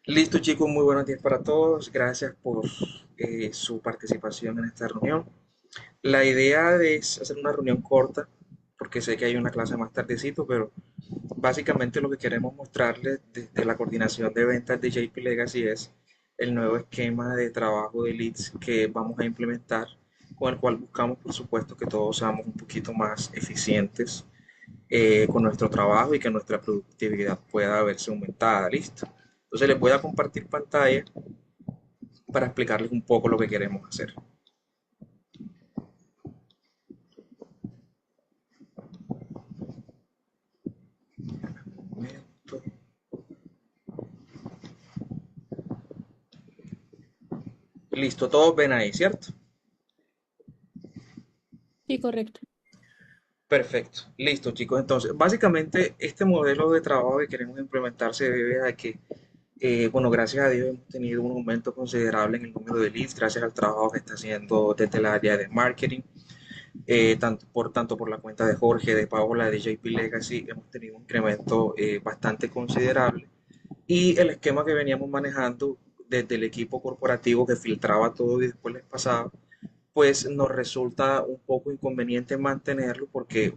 Listo, chicos, muy buenos días para todos. Gracias por su participación en esta reunión. La idea es hacer una reunión corta, porque sé que hay una clase más tardecito, pero básicamente lo que queremos mostrarles desde la coordinación de ventas de JP Legacy es el nuevo esquema de trabajo de leads que vamos a implementar, con el cual buscamos, por supuesto, que todos seamos un poquito más eficientes con nuestro trabajo y que nuestra productividad pueda verse aumentada. Listo. Entonces les voy a compartir pantalla para explicarles un poco lo que queremos hacer. Listo, todos ven ahí, ¿cierto? Sí, correcto. Perfecto, listo chicos. Entonces, básicamente este modelo de trabajo que queremos implementar se debe a que, bueno, gracias a Dios hemos tenido un aumento considerable en el número de leads, gracias al trabajo que está haciendo desde el área de marketing, tanto por la cuenta de Jorge, de Paola, de JP Legacy, hemos tenido un incremento bastante considerable. Y el esquema que veníamos manejando desde el equipo corporativo que filtraba todo y después les pasaba, pues nos resulta un poco inconveniente mantenerlo porque,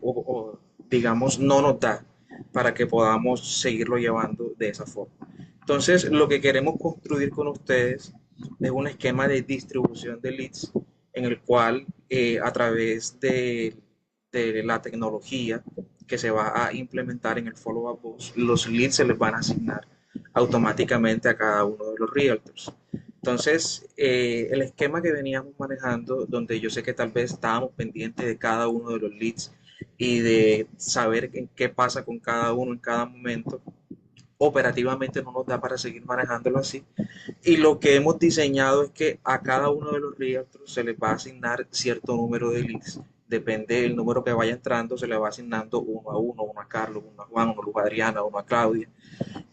digamos, no nos da para que podamos seguirlo llevando de esa forma. Entonces, lo que queremos construir con ustedes es un esquema de distribución de leads en el cual a través de la tecnología que se va a implementar en el follow-up box, los leads se les van a asignar automáticamente a cada uno de los realtors. Entonces, el esquema que veníamos manejando, donde yo sé que tal vez estábamos pendientes de cada uno de los leads y de saber en qué pasa con cada uno en cada momento, operativamente no nos da para seguir manejándolo así. Y lo que hemos diseñado es que a cada uno de los realtors se les va a asignar cierto número de leads. Depende del número que vaya entrando, se le va asignando uno a Carlos, uno a Juan, uno a Adriana, uno a Claudia,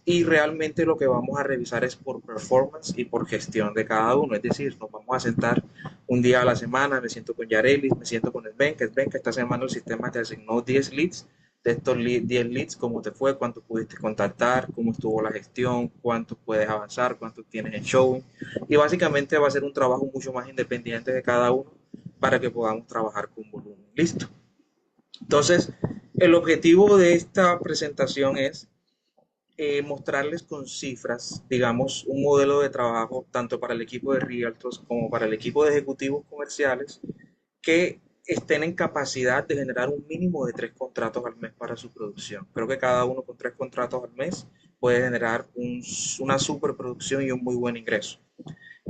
y realmente lo que vamos a revisar es por performance y por gestión de cada uno. Es decir, nos vamos a sentar un día a la semana, me siento con Yarelis, me siento con el Ben, que esta semana el sistema te asignó 10 leads. De estos 10 leads, cómo te fue, cuánto pudiste contactar, cómo estuvo la gestión, cuánto puedes avanzar, cuánto tienes en showing. Y básicamente va a ser un trabajo mucho más independiente de cada uno para que podamos trabajar con volumen. Listo. Entonces, el objetivo de esta presentación es mostrarles con cifras, digamos, un modelo de trabajo tanto para el equipo de Realtors como para el equipo de ejecutivos comerciales que estén en capacidad de generar un mínimo de 3 contratos al mes para su producción. Creo que cada uno con 3 contratos al mes puede generar una superproducción y un muy buen ingreso.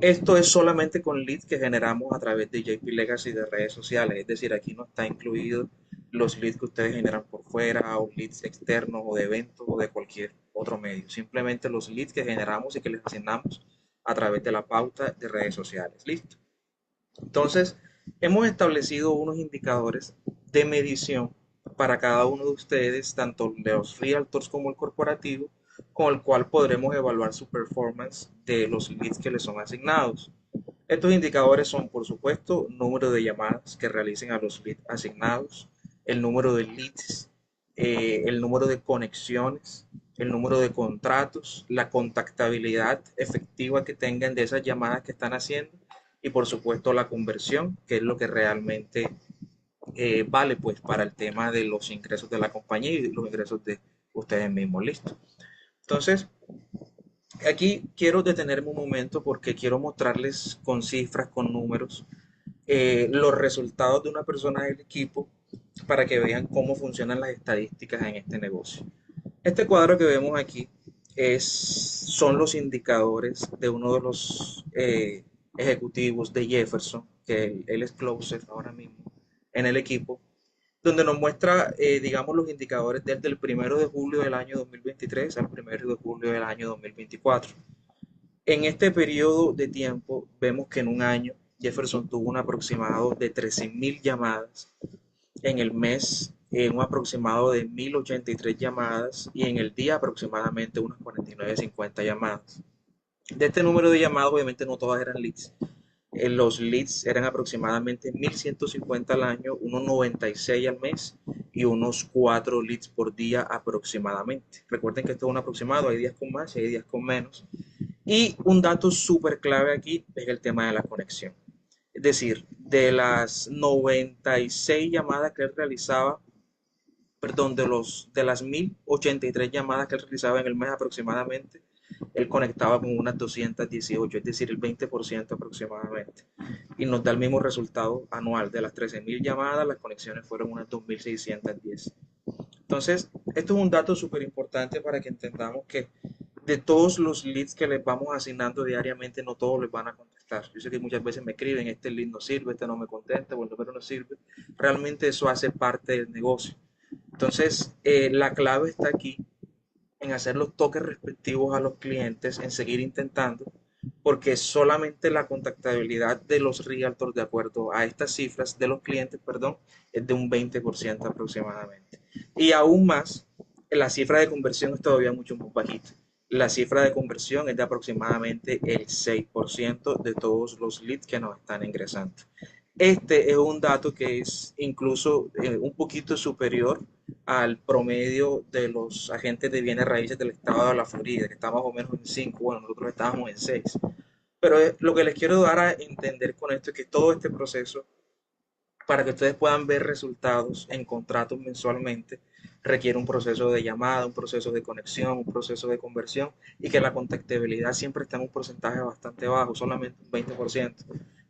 Esto es solamente con leads que generamos a través de JP Legacy de redes sociales, es decir, aquí no está incluido los leads que ustedes generan por fuera o leads externos o de eventos o de cualquier otro medio, simplemente los leads que generamos y que les asignamos a través de la pauta de redes sociales. Listo. Entonces, hemos establecido unos indicadores de medición para cada uno de ustedes, tanto de los realtors como el corporativo, con el cual podremos evaluar su performance de los leads que les son asignados. Estos indicadores son, por supuesto, número de llamadas que realicen a los leads asignados, el número de leads, el número de conexiones, el número de contratos, la contactabilidad efectiva que tengan de esas llamadas que están haciendo y, por supuesto, la conversión, que es lo que realmente vale pues para el tema de los ingresos de la compañía y los ingresos de ustedes mismos. Listo. Entonces, aquí quiero detenerme un momento porque quiero mostrarles con cifras, con números, los resultados de una persona del equipo para que vean cómo funcionan las estadísticas en este negocio. Este cuadro que vemos aquí son los indicadores de uno de los ejecutivos de Jefferson, que él es closer ahora mismo en el equipo, donde nos muestra, digamos, los indicadores desde el 1 de julio del año 2023 al 1 de julio del año 2024. En este periodo de tiempo vemos que en un año Jefferson tuvo un aproximado de 13.000 llamadas, en el mes un aproximado de 1.083 llamadas y en el día aproximadamente unas 49-50 llamadas. De este número de llamadas obviamente no todas eran leads. Los leads eran aproximadamente 1.150 al año, unos 96 al mes y unos 4 leads por día aproximadamente. Recuerden que esto es un aproximado, hay días con más y hay días con menos. Y un dato súper clave aquí es el tema de la conexión. Es decir, de las 96 llamadas que él realizaba, perdón, de las 1083 llamadas que él realizaba en el mes aproximadamente, él conectaba con unas 218, es decir, el 20% aproximadamente. Y nos da el mismo resultado anual. De las 13.000 llamadas, las conexiones fueron unas 2.610. Entonces, esto es un dato súper importante para que entendamos que de todos los leads que les vamos asignando diariamente, no todos les van a contestar. Yo sé que muchas veces me escriben, este lead no sirve, este no me contesta, o el número no sirve. Realmente eso hace parte del negocio. Entonces, la clave está aquí en hacer los toques respectivos a los clientes, en seguir intentando, porque solamente la contactabilidad de los realtors, de acuerdo a estas cifras de los clientes, perdón, es de un 20% aproximadamente. Y aún más, la cifra de conversión es todavía mucho más bajita. La cifra de conversión es de aproximadamente el 6% de todos los leads que nos están ingresando. Este es un dato que es incluso un poquito superior al promedio de los agentes de bienes raíces del estado de la Florida, que está más o menos en 5. Bueno, nosotros estábamos en 6. Pero lo que les quiero dar a entender con esto es que todo este proceso, para que ustedes puedan ver resultados en contratos mensualmente, requiere un proceso de llamada, un proceso de conexión, un proceso de conversión, y que la contactabilidad siempre está en un porcentaje bastante bajo, solamente un 20%.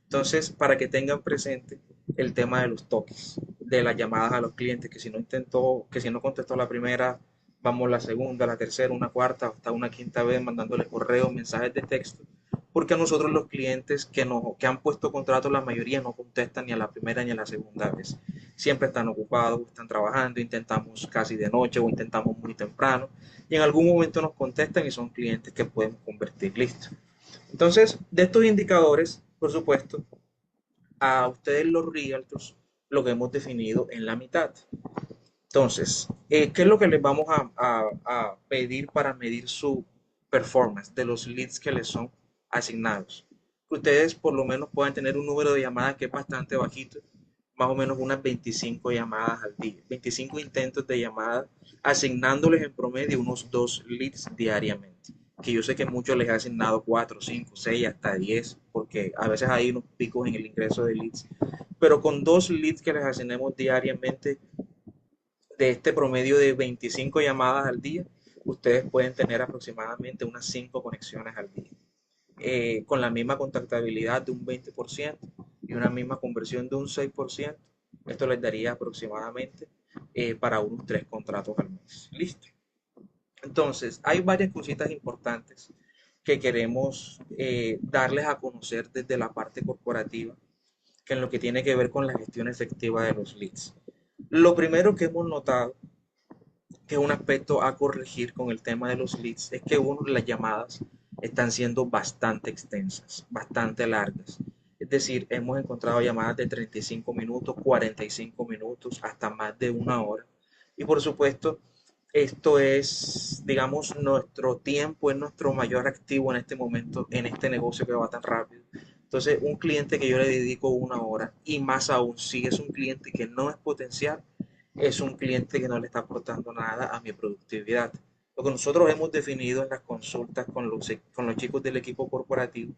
Entonces, para que tengan presente el tema de los toques, de las llamadas a los clientes, que si no intentó, que si no contestó la primera, vamos la segunda, la tercera, una cuarta, hasta una quinta vez mandándole correos, mensajes de texto, porque a nosotros los clientes que han puesto contratos, la mayoría no contestan ni a la primera ni a la segunda vez. Siempre están ocupados, están trabajando, intentamos casi de noche o intentamos muy temprano, y en algún momento nos contestan y son clientes que podemos convertir. Listo. Entonces, de estos indicadores, por supuesto, a ustedes los realtors lo que hemos definido en la mitad. Entonces, ¿qué es lo que les vamos a pedir para medir su performance de los leads que les son asignados? Que ustedes por lo menos puedan tener un número de llamadas que es bastante bajito, más o menos unas 25 llamadas al día, 25 intentos de llamada, asignándoles en promedio unos 2 leads diariamente. Que yo sé que muchos les ha asignado 4, 5, 6, hasta 10, porque a veces hay unos picos en el ingreso de leads. Pero con 2 leads que les asignemos diariamente, de este promedio de 25 llamadas al día, ustedes pueden tener aproximadamente unas 5 conexiones al día, con la misma contactabilidad de un 20% y una misma conversión de un 6%. Esto les daría aproximadamente para unos 3 contratos al mes. Listo. Entonces, hay varias cositas importantes que queremos darles a conocer desde la parte corporativa, que en lo que tiene que ver con la gestión efectiva de los leads. Lo primero que hemos notado, que es un aspecto a corregir con el tema de los leads, es que uno, las llamadas están siendo bastante extensas, bastante largas. Es decir, hemos encontrado llamadas de 35 minutos, 45 minutos, hasta más de una hora. Y por supuesto, esto es, digamos, nuestro tiempo, es nuestro mayor activo en este momento, en este negocio que va tan rápido. Entonces, un cliente que yo le dedico una hora, y más aún, si es un cliente que no es potencial, es un cliente que no le está aportando nada a mi productividad. Lo que nosotros hemos definido en las consultas con los chicos del equipo corporativo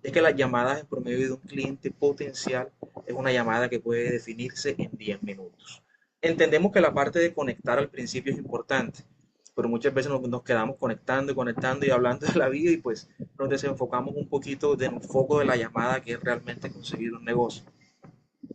es que las llamadas en promedio de un cliente potencial es una llamada que puede definirse en 10 minutos. Entendemos que la parte de conectar al principio es importante, pero muchas veces nos quedamos conectando y conectando y hablando de la vida, y pues nos desenfocamos un poquito del foco de la llamada, que es realmente conseguir un negocio.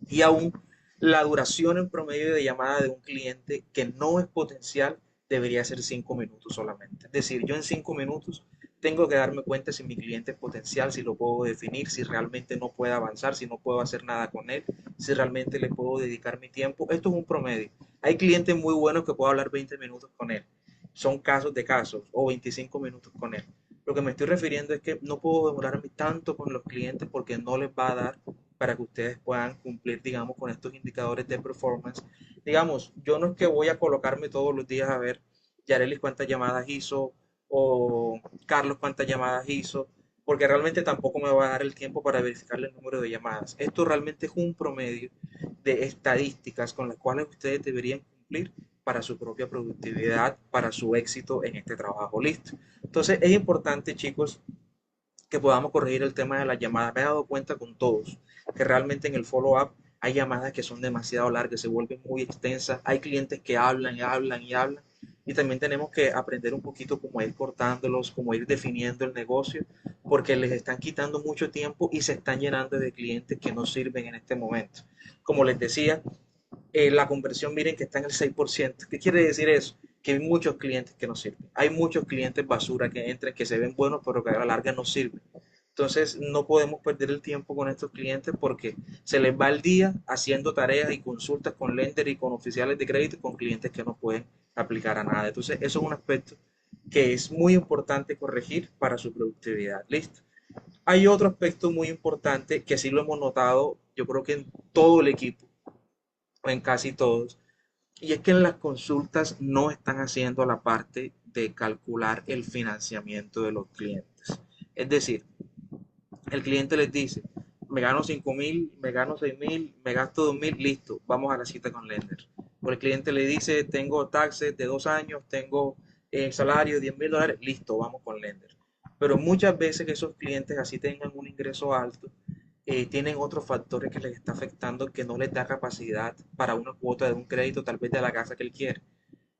Y aún la duración en promedio de llamada de un cliente que no es potencial debería ser 5 minutos solamente. Es decir, yo en 5 minutos tengo que darme cuenta si mi cliente es potencial, si lo puedo definir, si realmente no puede avanzar, si no puedo hacer nada con él, si realmente le puedo dedicar mi tiempo. Esto es un promedio. Hay clientes muy buenos que puedo hablar 20 minutos con él. Son casos de casos, o 25 minutos con él. Lo que me estoy refiriendo es que no puedo demorarme tanto con los clientes porque no les va a dar para que ustedes puedan cumplir, digamos, con estos indicadores de performance. Digamos, yo no es que voy a colocarme todos los días a ver Yarelis cuántas llamadas hizo o Carlos cuántas llamadas hizo, porque realmente tampoco me va a dar el tiempo para verificarle el número de llamadas. Esto realmente es un promedio de estadísticas con las cuales ustedes deberían cumplir para su propia productividad, para su éxito en este trabajo. Listo. Entonces es importante, chicos, que podamos corregir el tema de las llamadas. Me he dado cuenta con todos que realmente en el follow-up hay llamadas que son demasiado largas, se vuelven muy extensas, hay clientes que hablan y hablan y hablan, y también tenemos que aprender un poquito cómo ir cortándolos, cómo ir definiendo el negocio, porque les están quitando mucho tiempo y se están llenando de clientes que no sirven en este momento. Como les decía, la conversión, miren que está en el 6%. ¿Qué quiere decir eso? Que hay muchos clientes que no sirven. Hay muchos clientes basura que entran, que se ven buenos, pero que a la larga no sirven. Entonces, no podemos perder el tiempo con estos clientes porque se les va el día haciendo tareas y consultas con lender y con oficiales de crédito y con clientes que no pueden aplicar a nada. Entonces, eso es un aspecto que es muy importante corregir para su productividad. Listo. Hay otro aspecto muy importante que sí lo hemos notado, yo creo que en todo el equipo, o en casi todos, y es que en las consultas no están haciendo la parte de calcular el financiamiento de los clientes. Es decir, el cliente les dice, me gano 5.000, me gano 6.000, me gasto 2.000, listo, vamos a la cita con Lender. O el cliente le dice, tengo taxes de 2 años, tengo salario de $10.000, listo, vamos con Lender. Pero muchas veces que esos clientes, así tengan un ingreso alto, tienen otros factores que les está afectando que no les da capacidad para una cuota de un crédito, tal vez de la casa que él quiere.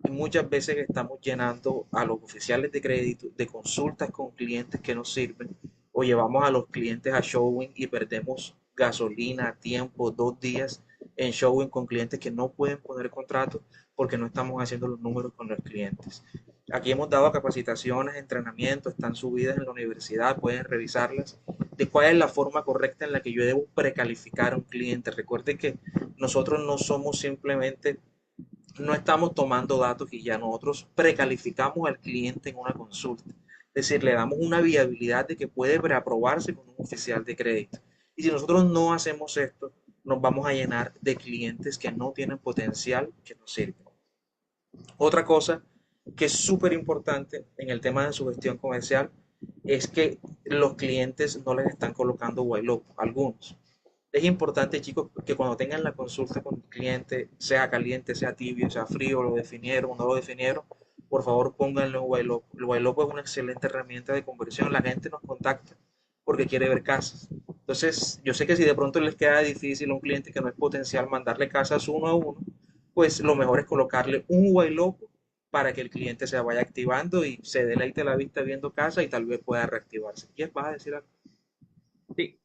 Y muchas veces estamos llenando a los oficiales de crédito de consultas con clientes que no sirven o llevamos a los clientes a showing y perdemos gasolina, tiempo, 2 días en showing con clientes que no pueden poner contratos porque no estamos haciendo los números con los clientes. Aquí hemos dado capacitaciones, entrenamientos, están subidas en la universidad, pueden revisarlas, de cuál es la forma correcta en la que yo debo precalificar a un cliente. Recuerden que nosotros no somos simplemente, no estamos tomando datos y ya nosotros precalificamos al cliente en una consulta. Es decir, le damos una viabilidad de que puede preaprobarse con un oficial de crédito. Y si nosotros no hacemos esto, nos vamos a llenar de clientes que no tienen potencial, que no sirven. Otra cosa que es súper importante en el tema de su gestión comercial es que los clientes no les están colocando white loop, algunos. Es importante, chicos, que cuando tengan la consulta con el cliente, sea caliente, sea tibio, sea frío, lo definieron, no lo definieron, por favor pónganle un white loop. El white loop es una excelente herramienta de conversión. La gente nos contacta porque quiere ver casas. Entonces, yo sé que si de pronto les queda difícil a un cliente que no es potencial mandarle casas uno a uno, pues lo mejor es colocarle un white loop para que el cliente se vaya activando y se deleite la vista viendo casa y tal vez pueda reactivarse. ¿Qué vas a decir algo? Sí,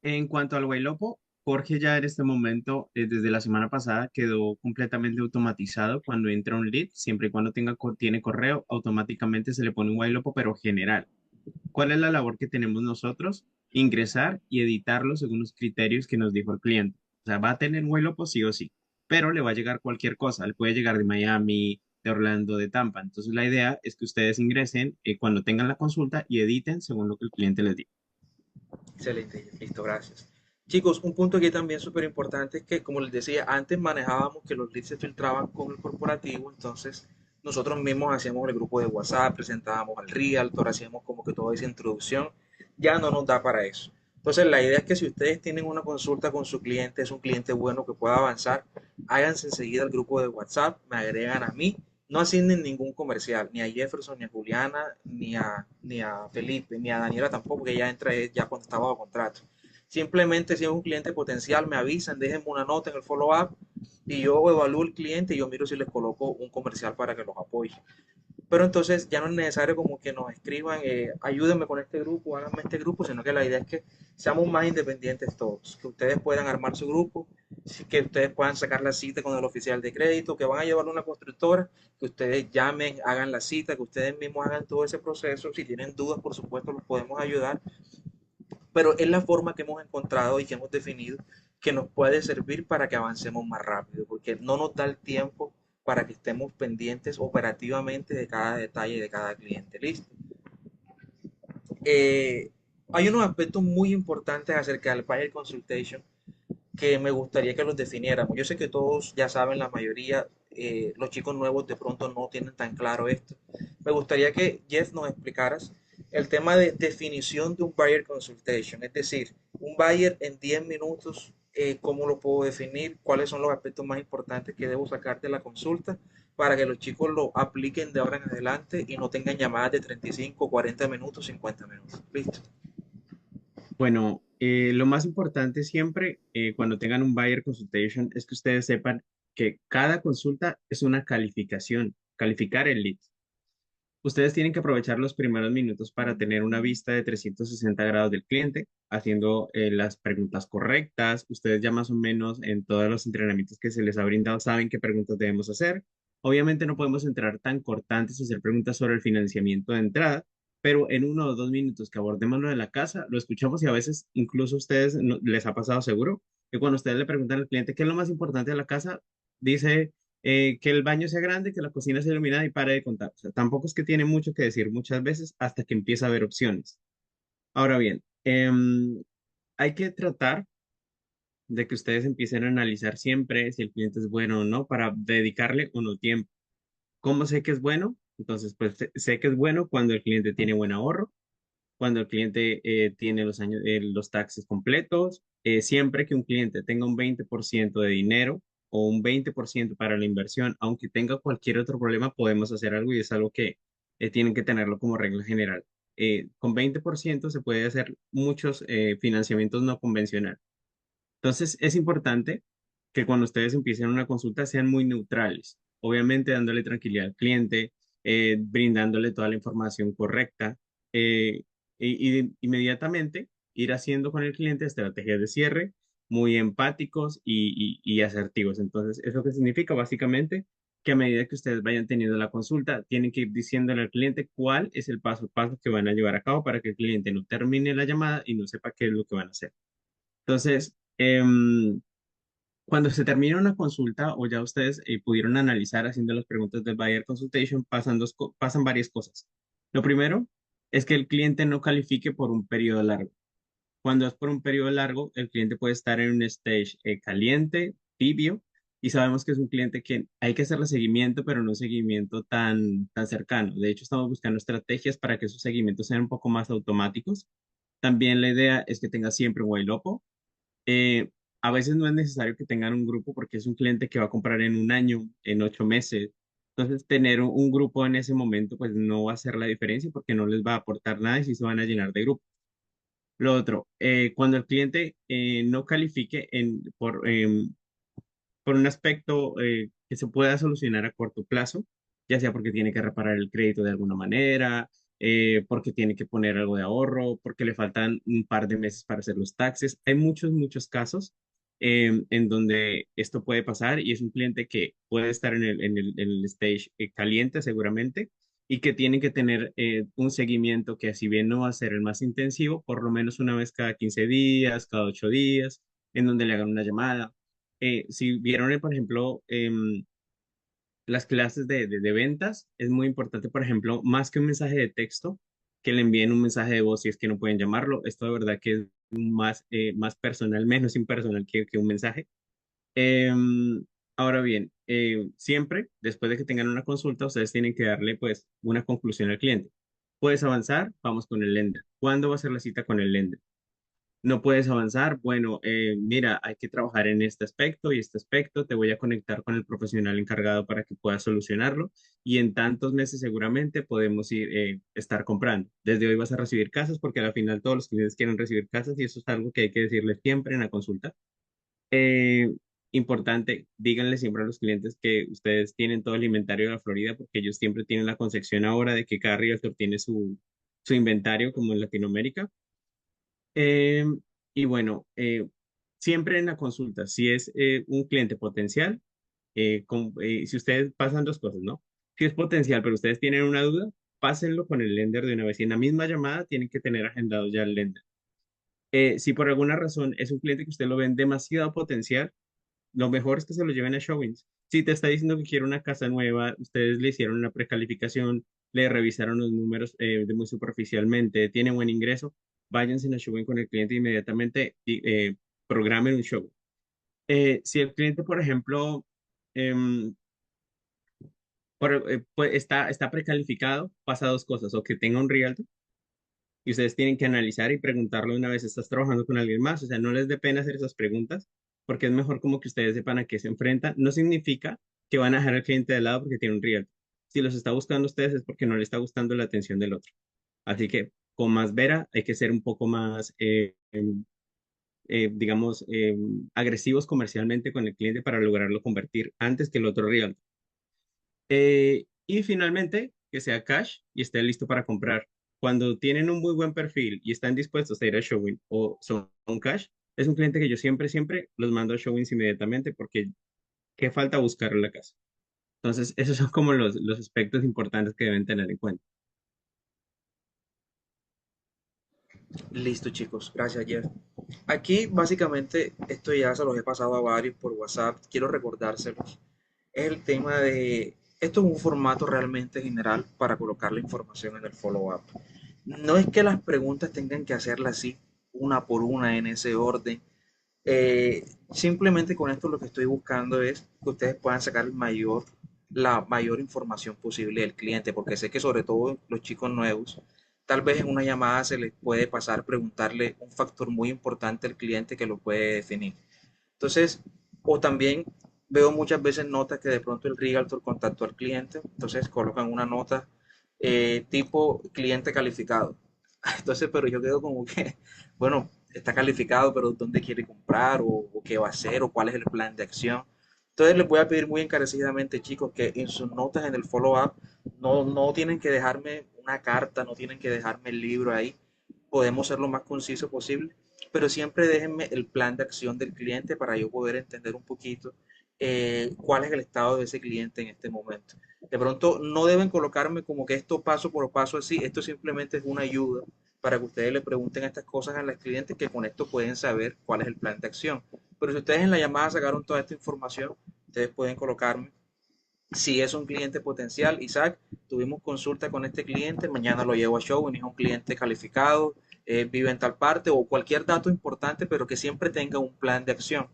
en cuanto al Wailopo, Jorge ya en este momento, desde la semana pasada, quedó completamente automatizado. Cuando entra un lead, siempre y cuando tiene correo, automáticamente se le pone un Wailopo, pero general. ¿Cuál es la labor que tenemos nosotros? Ingresar y editarlo según los criterios que nos dijo el cliente. O sea, va a tener un Wailopo sí o sí, pero le va a llegar cualquier cosa. Le puede llegar de Miami, de Orlando, de Tampa. Entonces, la idea es que ustedes ingresen cuando tengan la consulta y editen según lo que el cliente les diga. Excelente, listo, gracias. Chicos, un punto que también es súper importante es que, como les decía, antes manejábamos que los leads se filtraban con el corporativo, entonces nosotros mismos hacíamos el grupo de WhatsApp, presentábamos al Realtor, hacíamos como que toda esa introducción, ya no nos da para eso. Entonces, la idea es que si ustedes tienen una consulta con su cliente, es un cliente bueno que pueda avanzar, háganse enseguida al grupo de WhatsApp, me agregan a mí, no asignen ningún comercial, ni a Jefferson, ni a Juliana, ni a Felipe, ni a Daniela tampoco, que ya entra ya cuando está bajo contrato. Simplemente si es un cliente potencial, me avisan, déjenme una nota en el follow-up y yo evalúo el cliente y yo miro si les coloco un comercial para que los apoye. Pero entonces ya no es necesario como que nos escriban, ayúdenme con este grupo, háganme este grupo, sino que la idea es que seamos más independientes todos, que ustedes puedan armar su grupo, que ustedes puedan sacar la cita con el oficial de crédito, que van a llevarlo a una constructora, que ustedes llamen, hagan la cita, que ustedes mismos hagan todo ese proceso. Si tienen dudas, por supuesto, los podemos ayudar, pero es la forma que hemos encontrado y que hemos definido que nos puede servir para que avancemos más rápido, porque no nos da el tiempo para que estemos pendientes operativamente de cada detalle de cada cliente. Listo. Eh, Hay unos aspectos muy importantes acerca del Buyer Consultation que me gustaría que los definiéramos. Yo sé que todos ya saben, la mayoría, los chicos nuevos de pronto no tienen tan claro esto. Me gustaría que Jeff nos explicaras el tema de definición de un buyer consultation, es decir, un buyer en 10 minutos, cómo lo puedo definir, cuáles son los aspectos más importantes que debo sacar de la consulta para que los chicos lo apliquen de ahora en adelante y no tengan llamadas de 35, 40 minutos, 50 minutos. Listo. Bueno, lo más importante siempre cuando tengan un buyer consultation es que ustedes sepan que cada consulta es una calificación, calificar el lead. Ustedes tienen que aprovechar los primeros minutos para tener una vista de 360 grados del cliente, haciendo las preguntas correctas. Ustedes ya más o menos en todos los entrenamientos que se les ha brindado saben qué preguntas debemos hacer. Obviamente no podemos entrar tan cortantes o hacer preguntas sobre el financiamiento de entrada, pero en 1 o 2 minutos que abordemos lo de la casa, lo escuchamos y a veces incluso a ustedes les ha pasado seguro que cuando ustedes le preguntan al cliente qué es lo más importante de la casa, dice que el baño sea grande, que la cocina sea iluminada y pare de contar. O sea, tampoco es que tiene mucho que decir muchas veces hasta que empieza a haber opciones. Ahora bien, hay que tratar de que ustedes empiecen a analizar siempre si el cliente es bueno o no para dedicarle o no tiempo. ¿Cómo sé que es bueno? Entonces, pues sé que es bueno cuando el cliente tiene buen ahorro, cuando el cliente tiene los taxes completos, siempre que un cliente tenga un 20% de dinero o un 20% para la inversión, aunque tenga cualquier otro problema, podemos hacer algo y es algo que tienen que tenerlo como regla general. Con 20% se puede hacer muchos financiamientos no convencionales. Entonces, es importante que cuando ustedes empiecen una consulta sean muy neutrales, obviamente dándole tranquilidad al cliente, brindándole toda la información correcta eh, inmediatamente ir haciendo con el cliente estrategias de cierre muy empáticos y asertivos. Entonces, ¿eso qué significa? Básicamente que a medida que ustedes vayan teniendo la consulta, tienen que ir diciéndole al cliente cuál es el paso a paso que van a llevar a cabo para que el cliente no termine la llamada y no sepa qué es lo que van a hacer. Entonces, cuando se termina una consulta o ya ustedes pudieron analizar haciendo las preguntas del buyer consultation, pasan varias cosas. Lo primero es que el cliente no califique por un periodo largo. Cuando es por un periodo largo, el cliente puede estar en un stage caliente, tibio, y sabemos que es un cliente que hay que hacerle seguimiento, pero no un seguimiento tan cercano. De hecho, estamos buscando estrategias para que esos seguimientos sean un poco más automáticos. También la idea es que tenga siempre un white lopo. eh, a veces no es necesario que tengan un grupo porque es un cliente que va a comprar en un año, en 8 meses. Entonces, tener un grupo en ese momento, pues no va a hacer la diferencia porque no les va a aportar nada y sí se van a llenar de grupos. Lo otro, cuando el cliente no califique por un aspecto que se pueda solucionar a corto plazo, ya sea porque tiene que reparar el crédito de alguna manera, porque tiene que poner algo de ahorro, porque le faltan un par de meses para hacer los taxes. Hay muchos casos en donde esto puede pasar y es un cliente que puede estar en el stage caliente seguramente y que tiene que tener un seguimiento que si bien no va a ser el más intensivo, por lo menos una vez cada 15 días, cada 8 días, en donde le hagan una llamada si vieron, por ejemplo, las clases de ventas, es muy importante, por ejemplo, más que un mensaje de texto, que le envíen un mensaje de voz si es que no pueden llamarlo. Esto de verdad que es más personal, menos impersonal que un mensaje. Ahora bien, siempre después de que tengan una consulta, ustedes tienen que darle pues una conclusión al cliente. ¿Puedes avanzar? Vamos con el lender. ¿Cuándo va a ser la cita con el lender? No puedes avanzar, bueno, mira, hay que trabajar en este aspecto y este aspecto, te voy a conectar con el profesional encargado para que puedas solucionarlo y en tantos meses seguramente podemos estar comprando. Desde hoy vas a recibir casas porque al final todos los clientes quieren recibir casas y eso es algo que hay que decirles siempre en la consulta. Eh, Importante, díganle siempre a los clientes que ustedes tienen todo el inventario de la Florida porque ellos siempre tienen la concepción ahora de que cada realtor tiene su inventario como en Latinoamérica. Eh, y bueno, siempre en la consulta, si es un cliente potencial, si ustedes pasan dos cosas, ¿no? Si es potencial, pero ustedes tienen una duda, pásenlo con el lender de una vez. Y en la misma llamada tienen que tener agendado ya el lender. Si por alguna razón es un cliente que usted lo ven demasiado potencial, lo mejor es que se lo lleven a showings. Si te está diciendo que quiere una casa nueva, ustedes le hicieron una precalificación, le revisaron los números de muy superficialmente, tiene buen ingreso, váyanse a showing con el cliente inmediatamente y programen un show. Si el cliente, por ejemplo, em, pues está precalificado, pasa dos cosas, o que tenga un realtor y ustedes tienen que analizar y preguntarlo una vez estás trabajando con alguien más. O sea, no les dé pena hacer esas preguntas, porque es mejor como que ustedes sepan a qué se enfrentan. No significa que van a dejar al cliente de lado porque tiene un riesgo. Si los está buscando ustedes es porque no le está gustando la atención del otro. Así que con más vera hay que ser un poco más digamos, agresivos comercialmente con el cliente para lograrlo convertir antes que el otro real. Y finalmente, que sea cash y esté listo para comprar. Cuando tienen un muy buen perfil y están dispuestos a ir a showing o son cash, es un cliente que yo siempre, siempre los mando a showings inmediatamente porque qué falta buscar en la casa. Entonces, esos son como los aspectos importantes que deben tener en cuenta. Listo, chicos. Gracias, Jeff. Aquí, básicamente, esto ya se los he pasado a varios por WhatsApp. Quiero recordárselos. Es el tema de... Esto es un formato realmente general para colocar la información en el follow-up. No es que las preguntas tengan que hacerlas así, una por una, en ese orden. Simplemente con esto lo que estoy buscando es que ustedes puedan sacar la mayor información posible del cliente, porque sé que sobre todo los chicos nuevos, tal vez en una llamada se les puede pasar preguntarle un factor muy importante al cliente que lo puede definir. Entonces, o también veo muchas veces notas que de pronto el realtor contactó al cliente, entonces colocan una nota tipo cliente calificado. Entonces, pero yo quedo como que, bueno, está calificado, pero ¿dónde quiere comprar? O qué va a hacer? ¿O cuál es el plan de acción? Entonces les voy a pedir muy encarecidamente, chicos, que en sus notas en el follow-up no tienen que dejarme una carta, no tienen que dejarme el libro ahí. Podemos ser lo más conciso posible, pero siempre déjenme el plan de acción del cliente para yo poder entender un poquito cuál es el estado de ese cliente en este momento. De pronto no deben colocarme como que esto paso por paso así, esto simplemente es una ayuda para que ustedes le pregunten estas cosas a los clientes que con esto pueden saber cuál es el plan de acción. Pero si ustedes en la llamada sacaron toda esta información, ustedes pueden colocarme si es un cliente potencial. Isaac, tuvimos consulta con este cliente, mañana lo llevo a show, es un cliente calificado, vive en tal parte o cualquier dato importante, pero que siempre tenga un plan de acción,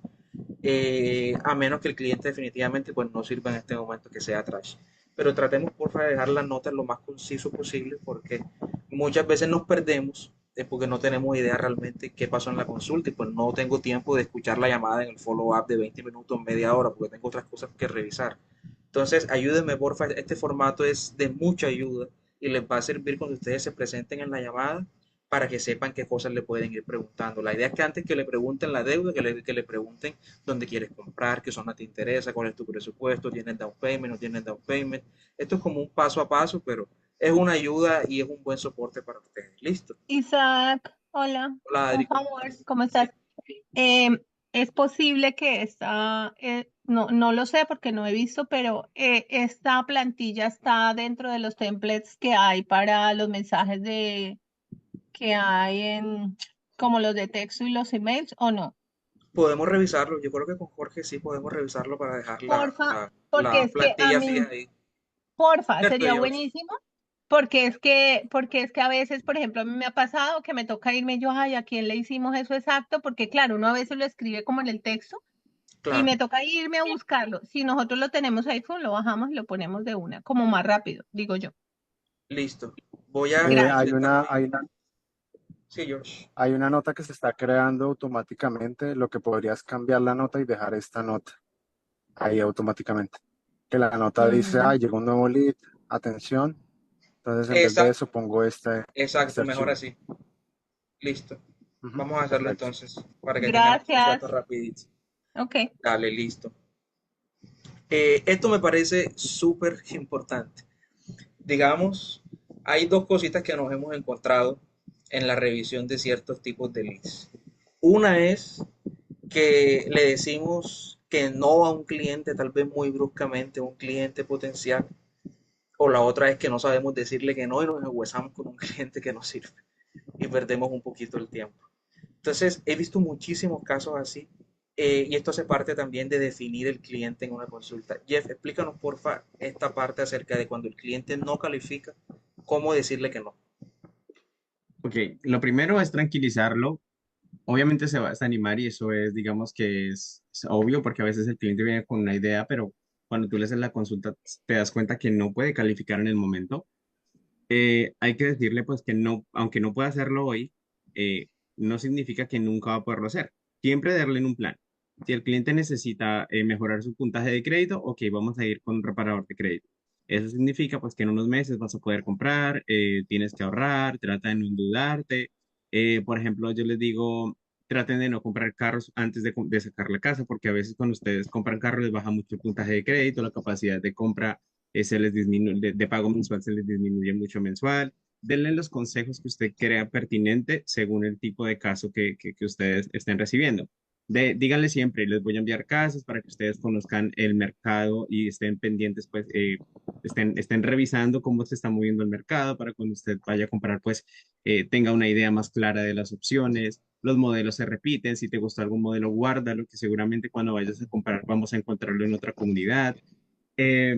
a menos que el cliente definitivamente pues, no sirva en este momento que sea trash. Pero tratemos porfa de dejar las notas lo más conciso posible porque muchas veces nos perdemos porque no tenemos idea realmente qué pasó en la consulta y pues no tengo tiempo de escuchar la llamada en el follow-up de 20 minutos, media hora, porque tengo otras cosas que revisar. Entonces, ayúdenme, porfa, este formato es de mucha ayuda y les va a servir cuando ustedes se presenten en la llamada para que sepan qué cosas le pueden ir preguntando. La idea es que antes que le pregunten la deuda, que le pregunten dónde quieres comprar, qué zona te interesa, cuál es tu presupuesto, tienes down payment, no tienes down payment. Esto es como un paso a paso, pero es una ayuda y es un buen soporte para ustedes. Listo. Isaac, hola, Hola, un Adri. favor, ¿cómo Sí. estás? Es posible que no lo sé porque no he visto, pero esta plantilla está dentro de los templates que hay para los mensajes que hay como los de texto y los emails, ¿o no? Podemos revisarlo. Yo creo que con Jorge sí podemos revisarlo para dejar Porfa, porque la es que a plantilla mí, fija ahí. porfa, ¿Cierto, sería George? buenísimo. Porque es que a veces, por ejemplo, a mí me ha pasado que me toca irme yo, ay, ¿a quién le hicimos eso exacto? Porque claro, uno a veces lo escribe como en el texto y Claro. me toca irme a buscarlo. Si nosotros lo tenemos ahí, pues, lo bajamos y lo ponemos de una, como más rápido, digo yo. Listo. Voy a Gracias. intentarlo ahí. Sí, George. hay una nota que se está creando automáticamente, lo que podrías cambiar la nota y dejar esta nota ahí automáticamente. Que la nota dice, Mm, llegó un nuevo lead, atención. Entonces en vez de eso Exacto, pongo este exacto, mejor archivo. así. Listo. Ujú, Vamos a hacerlo perfecto. entonces para que tengan acceso a esto gracias. rapidito. Ok. Dale, listo. Esto me parece súper importante. Digamos, hay dos cositas que nos hemos encontrado en la revisión de ciertos tipos de leads. Una es que le decimos que no a un cliente, tal vez muy bruscamente, un cliente potencial, o la otra es que no sabemos decirle que no y nos enhuesamos con un cliente que no sirve y perdemos un poquito el tiempo. Entonces, he visto muchísimos casos así y esto hace parte también de definir el cliente en una consulta. Jeff, explícanos porfa esta parte acerca de cuando el cliente no califica, cómo decirle que no. Ok, lo primero es tranquilizarlo. Obviamente se va a desanimar y eso es, digamos que es obvio porque a veces el cliente viene con una idea, pero cuando tú le haces la consulta te das cuenta que no puede calificar en el momento. Hay que decirle pues que no, aunque no pueda hacerlo hoy, no significa que nunca va a poderlo hacer. Siempre darle en un plan. Si el cliente necesita mejorar su puntaje de crédito, ok, vamos a ir con un reparador de crédito. Eso significa pues que en unos meses vas a poder comprar, tienes que ahorrar, trata de no endeudarte, Por ejemplo, yo les digo, traten de no comprar carros antes de sacar la casa, porque a veces cuando ustedes compran carros les baja mucho el puntaje de crédito, la capacidad de compra se les disminuye, de pago mensual se les disminuye mucho mensual. Denle los consejos que usted crea pertinente según el tipo de caso que ustedes estén recibiendo. Díganle siempre, les voy a enviar casas para que ustedes conozcan el mercado y estén pendientes, pues, estén revisando cómo se está moviendo el mercado para cuando usted vaya a comprar, pues, tenga una idea más clara de las opciones. Los modelos se repiten, si te gustó algún modelo, guárdalo, que seguramente cuando vayas a comprar vamos a encontrarlo en otra comunidad. Eh,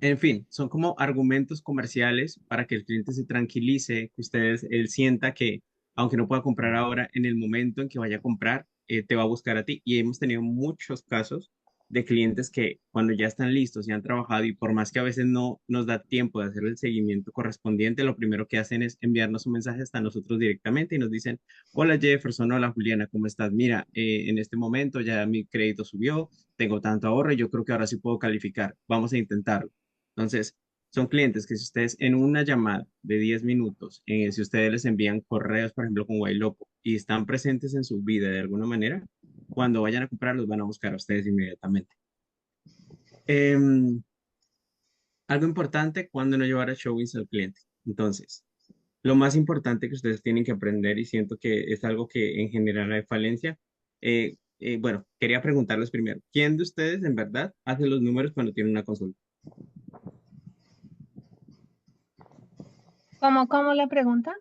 en fin, son como argumentos comerciales para que el cliente se tranquilice, que él sienta que aunque no pueda comprar ahora, en el momento en que vaya a comprar, te va a buscar a ti. Y hemos tenido muchos casos de clientes que cuando ya están listos y han trabajado y por más que a veces no nos da tiempo de hacer el seguimiento correspondiente, lo primero que hacen es enviarnos un mensaje hasta nosotros directamente y nos dicen, hola Jefferson, hola Juliana, ¿cómo estás? Mira, en este momento ya mi crédito subió, tengo tanto ahorro y yo creo que ahora sí puedo calificar. Vamos a intentarlo. Entonces, son clientes que si ustedes en una llamada de 10 minutos, si ustedes les envían correos, por ejemplo, con Wailopo, y están presentes en su vida de alguna manera, cuando vayan a comprar los van a buscar a ustedes inmediatamente. Em, Algo importante, cuando no llevar a showings al cliente. Entonces, lo más importante que ustedes tienen que aprender, y siento que es algo que en general hay falencia, bueno, quería preguntarles primero, ¿quién de ustedes en verdad hace los números cuando tiene una consulta? ¿Cómo la pregunta?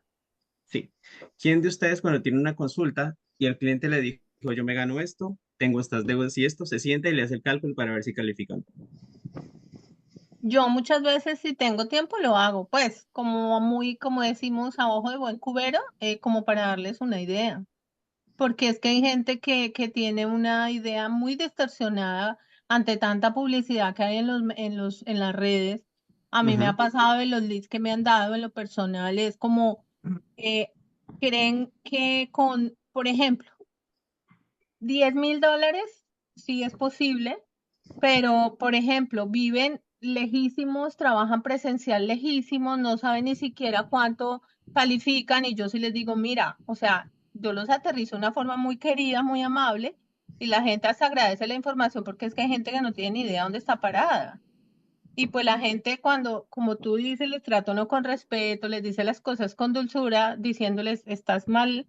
Sí. ¿Quién de ustedes cuando tiene una consulta y el cliente le dijo, yo me gano esto, tengo estas deudas y esto, se sienta y le hace el cálculo para ver si califican? Yo muchas veces si tengo tiempo lo hago, pues como muy, como decimos, a ojo de buen cubero, como para darles una idea. Porque es que hay gente que tiene una idea muy distorsionada ante tanta publicidad que hay en las redes. A mí me ha Ujú. pasado de los leads que me han dado en lo personal, es como eh, creen que con, por ejemplo, $10,000, sí es posible, pero, por ejemplo, viven lejísimos, trabajan presencial lejísimos, no saben ni siquiera cuánto califican y yo sí les digo, mira, o sea, yo los aterrizo de una forma muy querida, muy amable y la gente hasta agradece la información porque es que hay gente que no tiene ni idea dónde está parada. Y pues la gente cuando, como tú dices, les trata uno con respeto, les dice las cosas con dulzura, diciéndoles, estás mal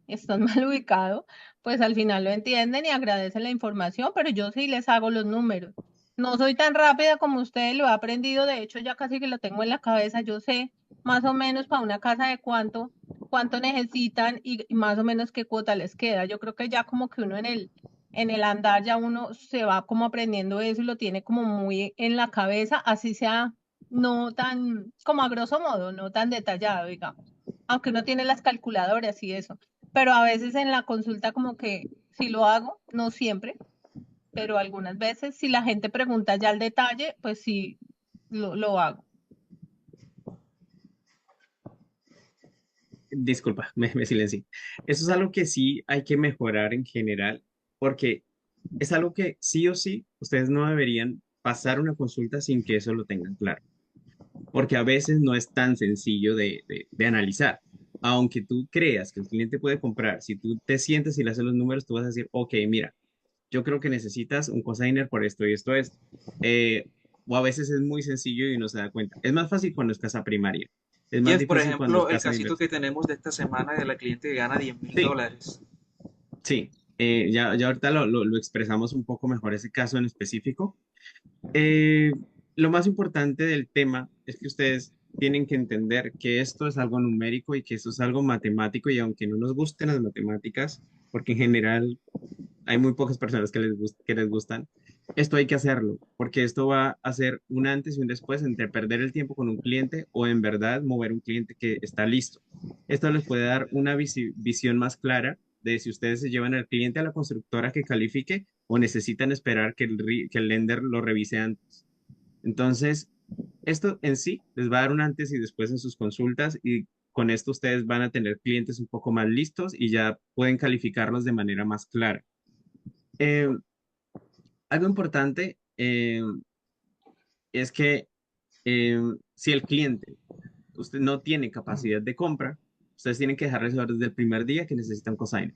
ubicado, pues al final lo entienden y agradecen la información, pero yo sí les hago los números. No soy tan rápida como ustedes, lo he aprendido, de hecho ya casi que lo tengo en la cabeza, yo sé más o menos para una casa de cuánto necesitan y más o menos qué cuota les queda. Yo creo que ya como que uno en el andar ya uno se va como aprendiendo eso y lo tiene como muy en la cabeza, así sea no tan, como a grosso modo, no tan detallado, digamos, aunque uno tiene las calculadoras y eso, pero a veces en la consulta como que sí lo hago, no siempre, pero algunas veces si la gente pregunta ya el detalle, pues sí lo hago. Disculpa, me silencié. Eso es algo que sí hay que mejorar en general, porque es algo que sí o sí ustedes no deberían pasar una consulta sin que eso lo tengan claro, porque a veces no es tan sencillo de analizar. Aunque tú creas que el cliente puede comprar, si tú te sientes y le haces los números, tú vas a decir, ok, mira, yo creo que necesitas un cosigner por esto y esto es. Eh, o a veces es muy sencillo y no se da cuenta. Es más fácil cuando es casa primaria. Es más Jeff, por difícil cuando es ejemplo, el casa de casito que inversión. tenemos de esta semana de la cliente que gana 10 mil Sí, dólares. sí. Ya ahorita lo expresamos un poco mejor ese caso en específico. Eh, lo más importante del tema es que ustedes tienen que entender que esto es algo numérico y que esto es algo matemático y aunque no nos gusten las matemáticas, porque en general hay muy pocas personas que les gustan. Esto hay que hacerlo, porque esto va a ser un antes y un después entre perder el tiempo con un cliente o en verdad mover un cliente que está listo. Esto les puede dar una visión más clara de si ustedes se llevan al cliente a la constructora que califique o necesitan esperar que el lender lo revise antes. Entonces, esto en sí les va a dar un antes y después en sus consultas y con esto ustedes van a tener clientes un poco más listos y ya pueden calificarlos de manera más clara. Eh, Algo importante es que si el cliente, usted no tiene capacidad de compra, Ustedes tienen que dejarles saber desde el primer día que necesitan cosigner.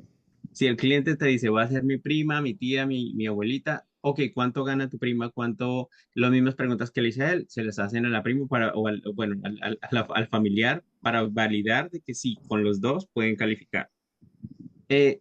Si el cliente te dice, va a ser mi prima, mi tía, mi abuelita, ok, ¿cuánto gana tu prima? ¿Cuánto? Las mismas preguntas que le hice a él, se les hacen a la prima para, o al, bueno, al familiar para validar de que sí, con los dos pueden calificar.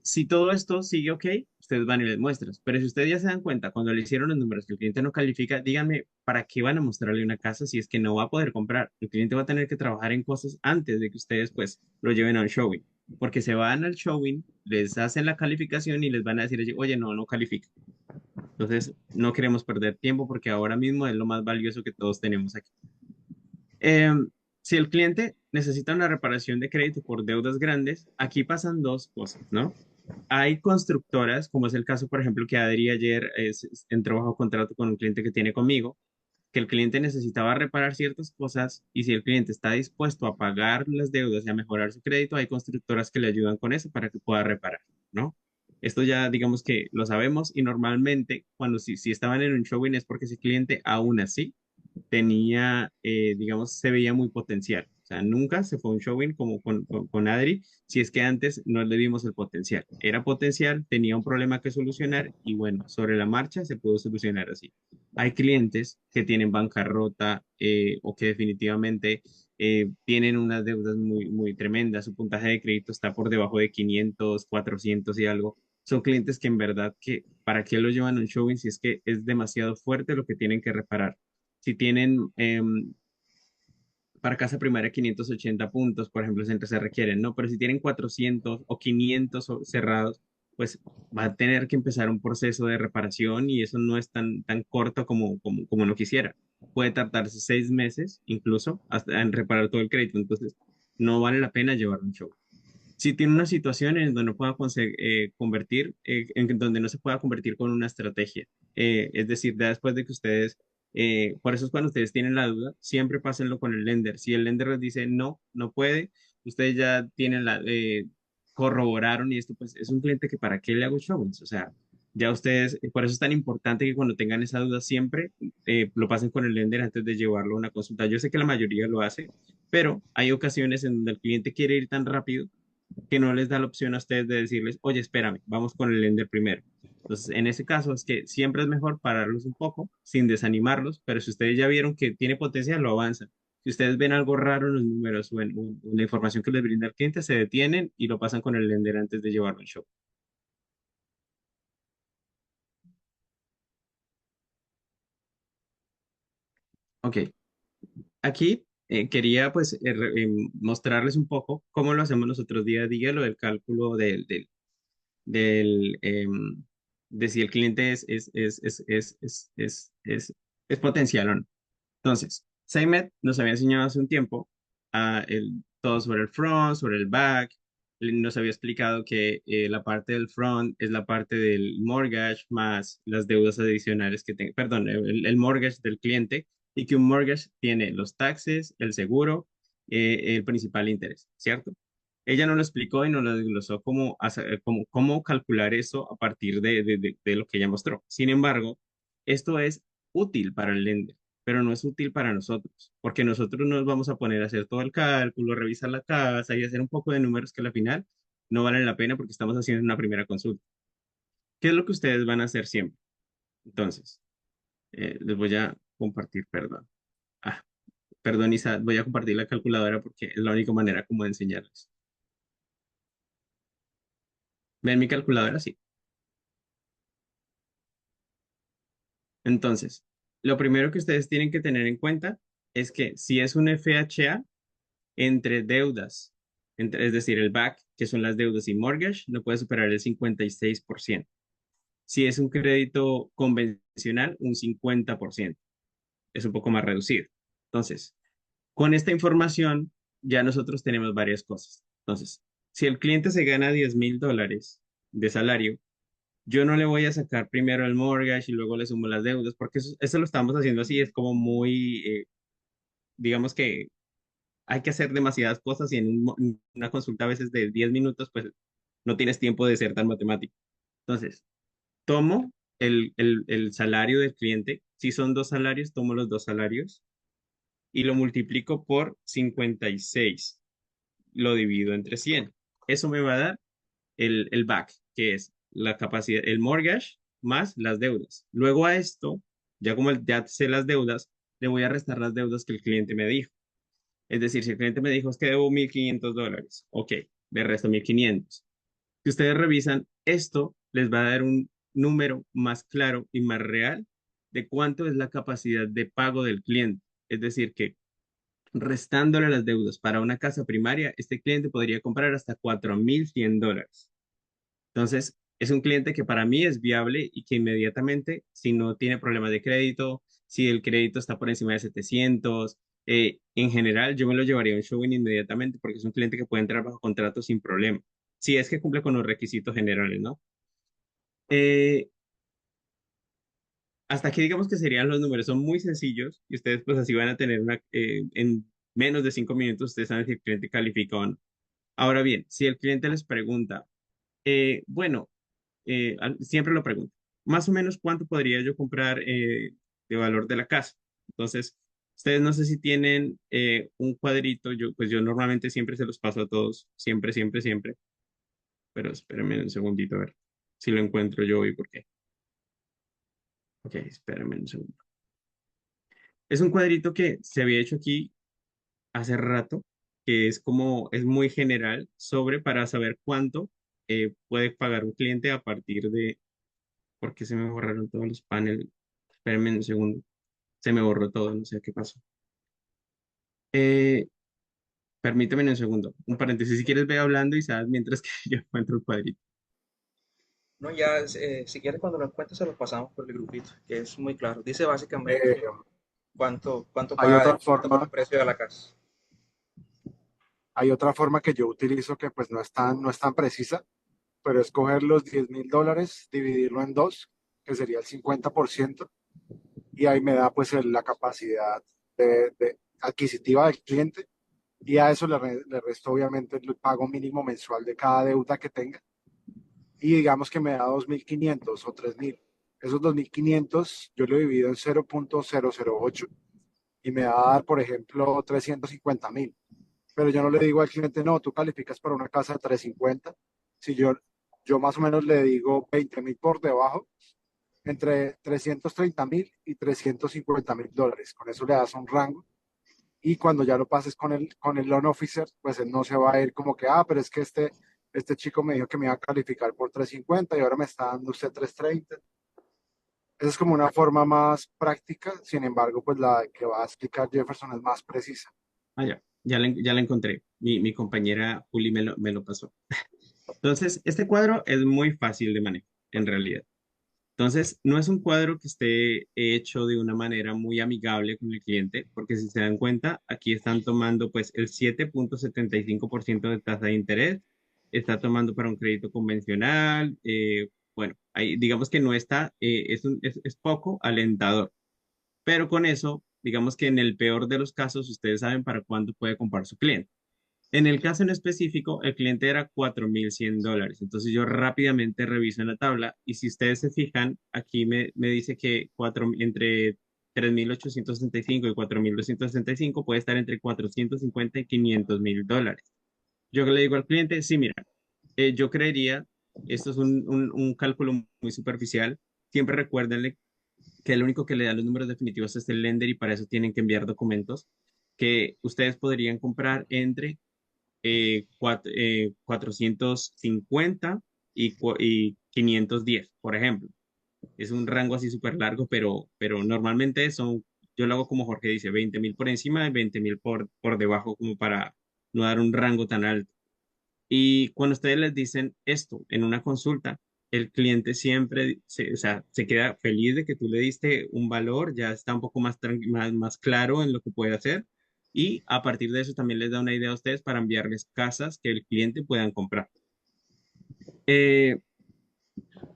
Si todo esto sigue ok, ustedes van y les muestran. Pero si ustedes ya se dan cuenta, cuando le hicieron los números que el cliente no califica, díganme, ¿para qué van a mostrarle una casa si es que no va a poder comprar? El cliente va a tener que trabajar en cosas antes de que ustedes pues lo lleven a un showing. Porque se van al showing, les hacen la calificación y les van a decir, oye, no, no califica. Entonces, no queremos perder tiempo porque ahora mismo es lo más valioso que todos tenemos aquí. Si el cliente necesita una reparación de crédito por deudas grandes, aquí pasan dos cosas, ¿no? Hay constructoras, como es el caso, por ejemplo, que Adri ayer entró bajo contrato con un cliente que tiene conmigo, que el cliente necesitaba reparar ciertas cosas y si el cliente está dispuesto a pagar las deudas y a mejorar su crédito, hay constructoras que le ayudan con eso para que pueda reparar, ¿no? Esto ya digamos que lo sabemos y normalmente cuando si estaban en un showing es porque ese cliente aún así tenía, digamos, se veía muy potencial. O sea, nunca se fue a un showing como con Adri, si es que antes no le vimos el potencial. Era potencial, tenía un problema que solucionar y bueno, sobre la marcha se pudo solucionar así. Hay clientes que tienen bancarrota o que definitivamente tienen unas deudas muy, muy tremendas. Su puntaje de crédito está por debajo de 500, 400 y algo. Son clientes que en verdad que, ¿para qué lo llevan a un showing si es que es demasiado fuerte lo que tienen que reparar? Si tienen para casa primaria 580 puntos, por ejemplo, se requieren, ¿no? Pero si tienen 400 o 500 cerrados, pues va a tener que empezar un proceso de reparación y eso no es tan corto como no quisiera. Puede tardarse 6 meses incluso hasta en reparar todo el crédito, entonces no vale la pena llevar un show. Si tiene una situación en donde no pueda convertir, en donde no se pueda convertir con una estrategia, es decir, ya después de que ustedes, por eso es cuando ustedes tienen la duda, siempre pásenlo con el lender. Si el lender les dice no, no puede, ustedes ya tienen corroboraron y esto pues es un cliente que para qué le hago showings, o sea, ya ustedes, por eso es tan importante que cuando tengan esa duda siempre lo pasen con el lender antes de llevarlo a una consulta. Yo sé que la mayoría lo hace, pero hay ocasiones en donde el cliente quiere ir tan rápido que no les da la opción a ustedes de decirles, oye, espérame, vamos con el lender primero. Entonces, en ese caso es que siempre es mejor pararlos un poco sin desanimarlos, pero si ustedes ya vieron que tiene potencial, lo avanzan. Si ustedes ven algo raro en los números o en la información que les brinda el cliente, se detienen y lo pasan con el lender antes de llevarlo al show. Ok, aquí quería pues mostrarles un poco cómo lo hacemos nosotros día a día, lo del cálculo del, de si el cliente es potencial o no. Entonces, Seimet nos había enseñado hace un tiempo todo sobre el front, sobre el back. Nos había explicado que la parte del front es la parte del mortgage más las deudas adicionales que tenga, perdón, el mortgage del cliente y que un mortgage tiene los taxes, el seguro, el principal interés, ¿cierto? Ella no lo explicó y no lo desglosó cómo calcular eso a partir de lo que ella mostró. Sin embargo, esto es útil para el lender, pero no es útil para nosotros, porque nosotros nos vamos a poner a hacer todo el cálculo, revisar la casa y hacer un poco de números que al final no valen la pena porque estamos haciendo una primera consulta. ¿Qué es lo que ustedes van a hacer siempre? Entonces, les voy a compartir, perdón. Ah, perdón, Isa, voy a compartir la calculadora porque es la única manera como de enseñarles. ¿Ven mi calculadora? Sí. Entonces, lo primero que ustedes tienen que tener en cuenta es que si es un FHA entre deudas, es decir, el back, que son las deudas y mortgage, no puede superar el 56%. Si es un crédito convencional, un 50%. Es un poco más reducido. Entonces, con esta información ya nosotros tenemos varias cosas. Entonces, si el cliente se gana $10,000 de salario, yo no le voy a sacar primero el mortgage y luego le sumo las deudas, porque eso lo estamos haciendo así, es como muy, digamos que hay que hacer demasiadas cosas y en una consulta a veces de 10 minutos, pues no tienes tiempo de ser tan matemático. Entonces, tomo el salario del cliente, si son dos salarios, tomo los dos salarios y lo multiplico por 56. lo divido entre 100. Eso me va a dar el back, que es la capacidad, el mortgage más las deudas. Luego a esto, ya como ya sé las deudas, le voy a restar las deudas que el cliente me dijo. Es decir, si el cliente me dijo es que debo $1,500, ok, le resto 1,500. Si ustedes revisan, esto les va a dar un número más claro y más real de cuánto es la capacidad de pago del cliente. Es decir, que restándole las deudas para una casa primaria, este cliente podría comprar hasta $4,100. Entonces, es un cliente que para mí es viable y que inmediatamente, si no tiene problemas de crédito, si el crédito está por encima de 700, en general yo me lo llevaría a un showing inmediatamente porque es un cliente que puede entrar bajo contrato sin problema. Si es que cumple con los requisitos generales, ¿no? Eh, Hasta aquí digamos que serían los números, son muy sencillos y ustedes pues así van a tener en menos de 5 minutos, ustedes saben si el cliente califica o no. Ahora bien, si el cliente les pregunta, bueno, siempre lo pregunto, más o menos cuánto podría yo comprar de valor de la casa. Entonces, ustedes no sé si tienen un cuadrito, pues yo normalmente siempre se los paso a todos, siempre, siempre, siempre, pero espérenme un segundito a ver si lo encuentro yo y por qué. Ok, espérenme un segundo. Es un cuadrito que se había hecho aquí hace rato, que es como, es muy general sobre para saber cuánto puede pagar un cliente a partir de, porque se me borraron todos los paneles. Espérenme un segundo. Se me borró todo, no sé qué pasó. Eh, Permíteme un segundo. Un paréntesis, si quieres ve hablando y sabes mientras que yo encuentro el cuadrito. No, ya, si quieres cuando lo encuentres se los pasamos por el grupito, que es muy claro. Dice Eh, básicamente cuánto hay paga otra el cliente por el forma, precio de la casa. hay otra forma que yo utilizo que pues no es tan precisa, pero es coger los $10,000, dividirlo en dos, que sería el 50%, y ahí me da pues la capacidad adquisitiva del cliente, y a eso le resto obviamente el pago mínimo mensual de cada deuda que tenga, y digamos que me da 2,500 o 3,000. Esos 2,500 yo lo divido en 0,008 y me va a dar, por ejemplo, 350,000. Pero yo no le digo al cliente, no, tú calificas para una casa de 350. Si yo más o menos le digo 20,000 por debajo, entre 330,000 y $350,000. Con eso le das un rango. Y cuando ya lo pases con el loan officer, pues él no se va a ir como que, pero es que este chico me dijo que me iba a calificar por 350 y ahora me está dando usted 330. Esa es como una forma más práctica, sin embargo, pues la que va a explicar Jefferson es más precisa. Ah, ya la encontré. Mi compañera Juli me lo pasó. Entonces, este cuadro es muy fácil de manejar, en realidad. Entonces, no es un cuadro que esté hecho de una manera muy amigable con el cliente, porque si se dan cuenta, aquí están tomando pues el 7,75% de tasa de interés, está tomando para un crédito convencional, bueno, ahí, digamos que no está, es poco alentador, pero con eso, digamos que en el peor de los casos, ustedes saben para cuánto puede comprar su cliente. En el caso en específico, el cliente era $4,100. Entonces yo rápidamente reviso en la tabla y si ustedes se fijan, aquí me dice que entre 3,865 y 4,265 puede estar entre 450 y $500,000. Yo le digo al cliente, sí, mira, yo creería, esto es un cálculo muy superficial, siempre recuérdenle que el único que le da los números definitivos es el lender y para eso tienen que enviar documentos que ustedes podrían comprar entre 450 y 510, por ejemplo. Es un rango así súper largo, pero normalmente yo lo hago como Jorge dice, 20,000 por encima y 20,000 por debajo, como para no dar un rango tan alto. Y cuando ustedes les dicen esto en una consulta, el cliente siempre o sea, se queda feliz de que tú le diste un valor, ya está un poco más claro en lo que puede hacer y a partir de eso también les da una idea a ustedes para enviarles casas que el cliente puedan comprar. Eh,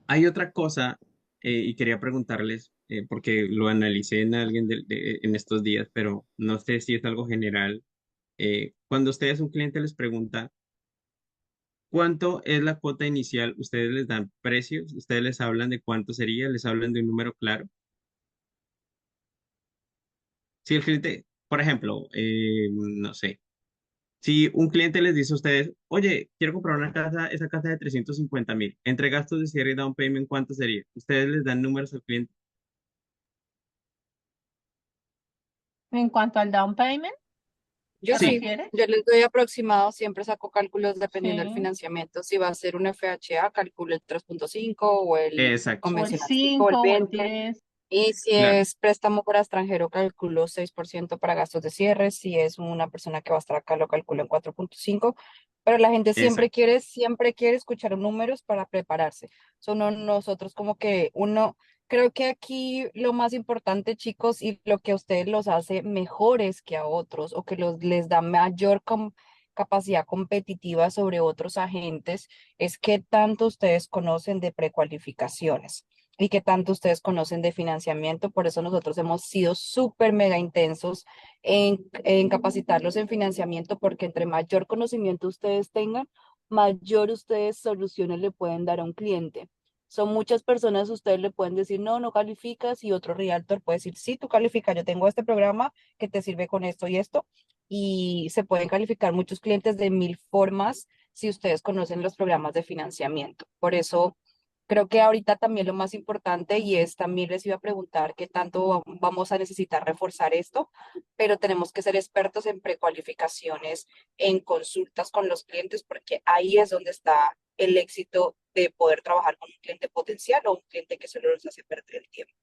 Hay otra cosa y quería preguntarles, porque lo analicé en alguien en estos días, pero no sé si es algo general. Cuando ustedes, un cliente les pregunta, ¿cuánto es la cuota inicial? ¿Ustedes les dan precios? ¿Ustedes les hablan de cuánto sería? ¿Les hablan de un número claro? Si el cliente, por ejemplo, no sé, Si un cliente les dice a ustedes, oye, quiero comprar una casa, esa casa de 350.000, entre gastos de cierre y down payment, ¿cuánto sería? Ustedes les dan números al cliente. En cuanto al down payment, Yo ¿te Sí, sí, refieres? yo les doy aproximado, siempre saco cálculos dependiendo del Sí. financiamiento. Si va a ser un FHA, calculo el 3.5 o el exacto, O el convencional 5 o el 5 o el 20. 10. Y si claro, es préstamo para extranjero, calculo 6% para gastos de cierre. Si es una persona que va a estar acá, lo calculo en 4.5. Pero la gente exacto. siempre quiere escuchar números para prepararse. Nosotros como que creo que aquí lo más importante, chicos, y lo que a ustedes los hace mejores que a otros o que les da mayor capacidad competitiva sobre otros agentes, es que tanto ustedes conocen de precualificaciones y que tanto ustedes conocen de financiamiento. Por eso nosotros hemos sido súper mega intensos en capacitarlos en financiamiento, porque entre mayor conocimiento ustedes tengan, mayor ustedes soluciones le pueden dar a un cliente. Son muchas personas, ustedes le pueden decir, no, no calificas, y otro realtor puede decir, sí, tú calificas, yo tengo este programa que te sirve con esto y esto, y se pueden calificar muchos clientes de mil formas si ustedes conocen los programas de financiamiento. Por eso creo que ahorita también lo más importante, y es también les iba a preguntar qué tanto vamos a necesitar reforzar esto, pero tenemos que ser expertos en precualificaciones, en consultas con los clientes, porque ahí es donde está el éxito de poder trabajar con un cliente potencial o un cliente que solo nos hace perder el tiempo.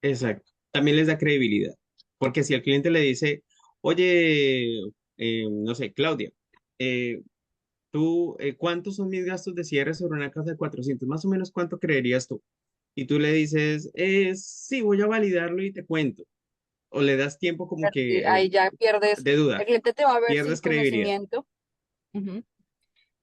Exacto. También les da credibilidad. Porque si al cliente le dice, oye, no sé, Claudia, eh, tú, ¿cuántos son mis gastos de cierre sobre una casa de 400? Más o menos, ¿cuánto creerías tú? Y tú le dices, sí, voy a validarlo y te cuento. O le das tiempo como que Ahí ya pierdes, de el dudar, cliente te va a ver sin pierdes credibilidad. conocimiento. Ujú.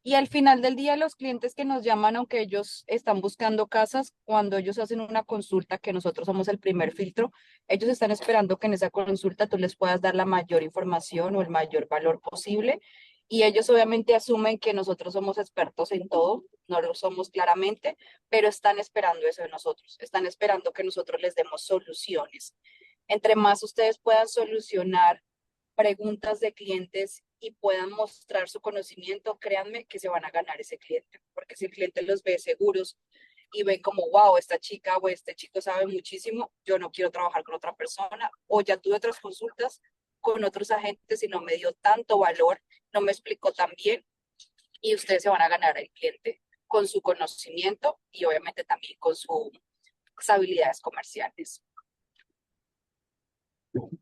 Y al final del día, los clientes que nos llaman, aunque ellos están buscando casas, cuando ellos hacen una consulta, que nosotros somos el primer filtro, ellos están esperando que en esa consulta tú les puedas dar la mayor información o el mayor valor posible. Y ellos obviamente asumen que nosotros somos expertos en todo, no lo somos claramente, pero están esperando eso de nosotros, están esperando que nosotros les demos soluciones. Entre más ustedes puedan solucionar preguntas de clientes y puedan mostrar su conocimiento, créanme que se van a ganar ese cliente, porque si el cliente los ve seguros y ven como, wow, esta chica o este chico sabe muchísimo, yo no quiero trabajar con otra persona, o ya tuve otras consultas con otros agentes y no me dio tanto valor, no me explicó tan bien, y ustedes se van a ganar el cliente con su conocimiento y obviamente también con sus habilidades comerciales.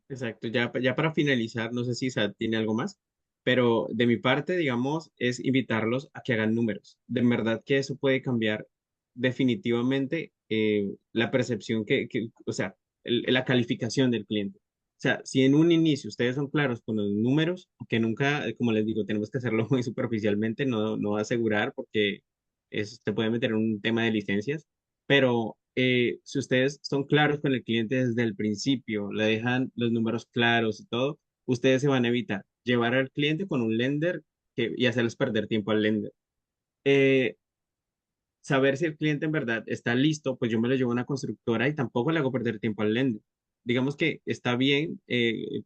Exacto. Ya para finalizar, no sé si Sad tiene algo más, pero de mi parte, digamos, es invitarlos a que hagan números. De verdad que eso puede cambiar definitivamente la percepción o sea, la calificación del cliente. O sea, si en un inicio ustedes son claros con los números, que nunca, como les digo, tenemos que hacerlo muy superficialmente, no asegurar porque eso te puede meter en un tema de licencias, pero si ustedes son claros con el cliente desde el principio, le dejan los números claros y todo, ustedes se van a evitar llevar al cliente con un lender y hacerles perder tiempo al lender. Eh, Saber si el cliente en verdad está listo, pues yo me lo llevo a una constructora y tampoco le hago perder tiempo al lender. Digamos que está bien,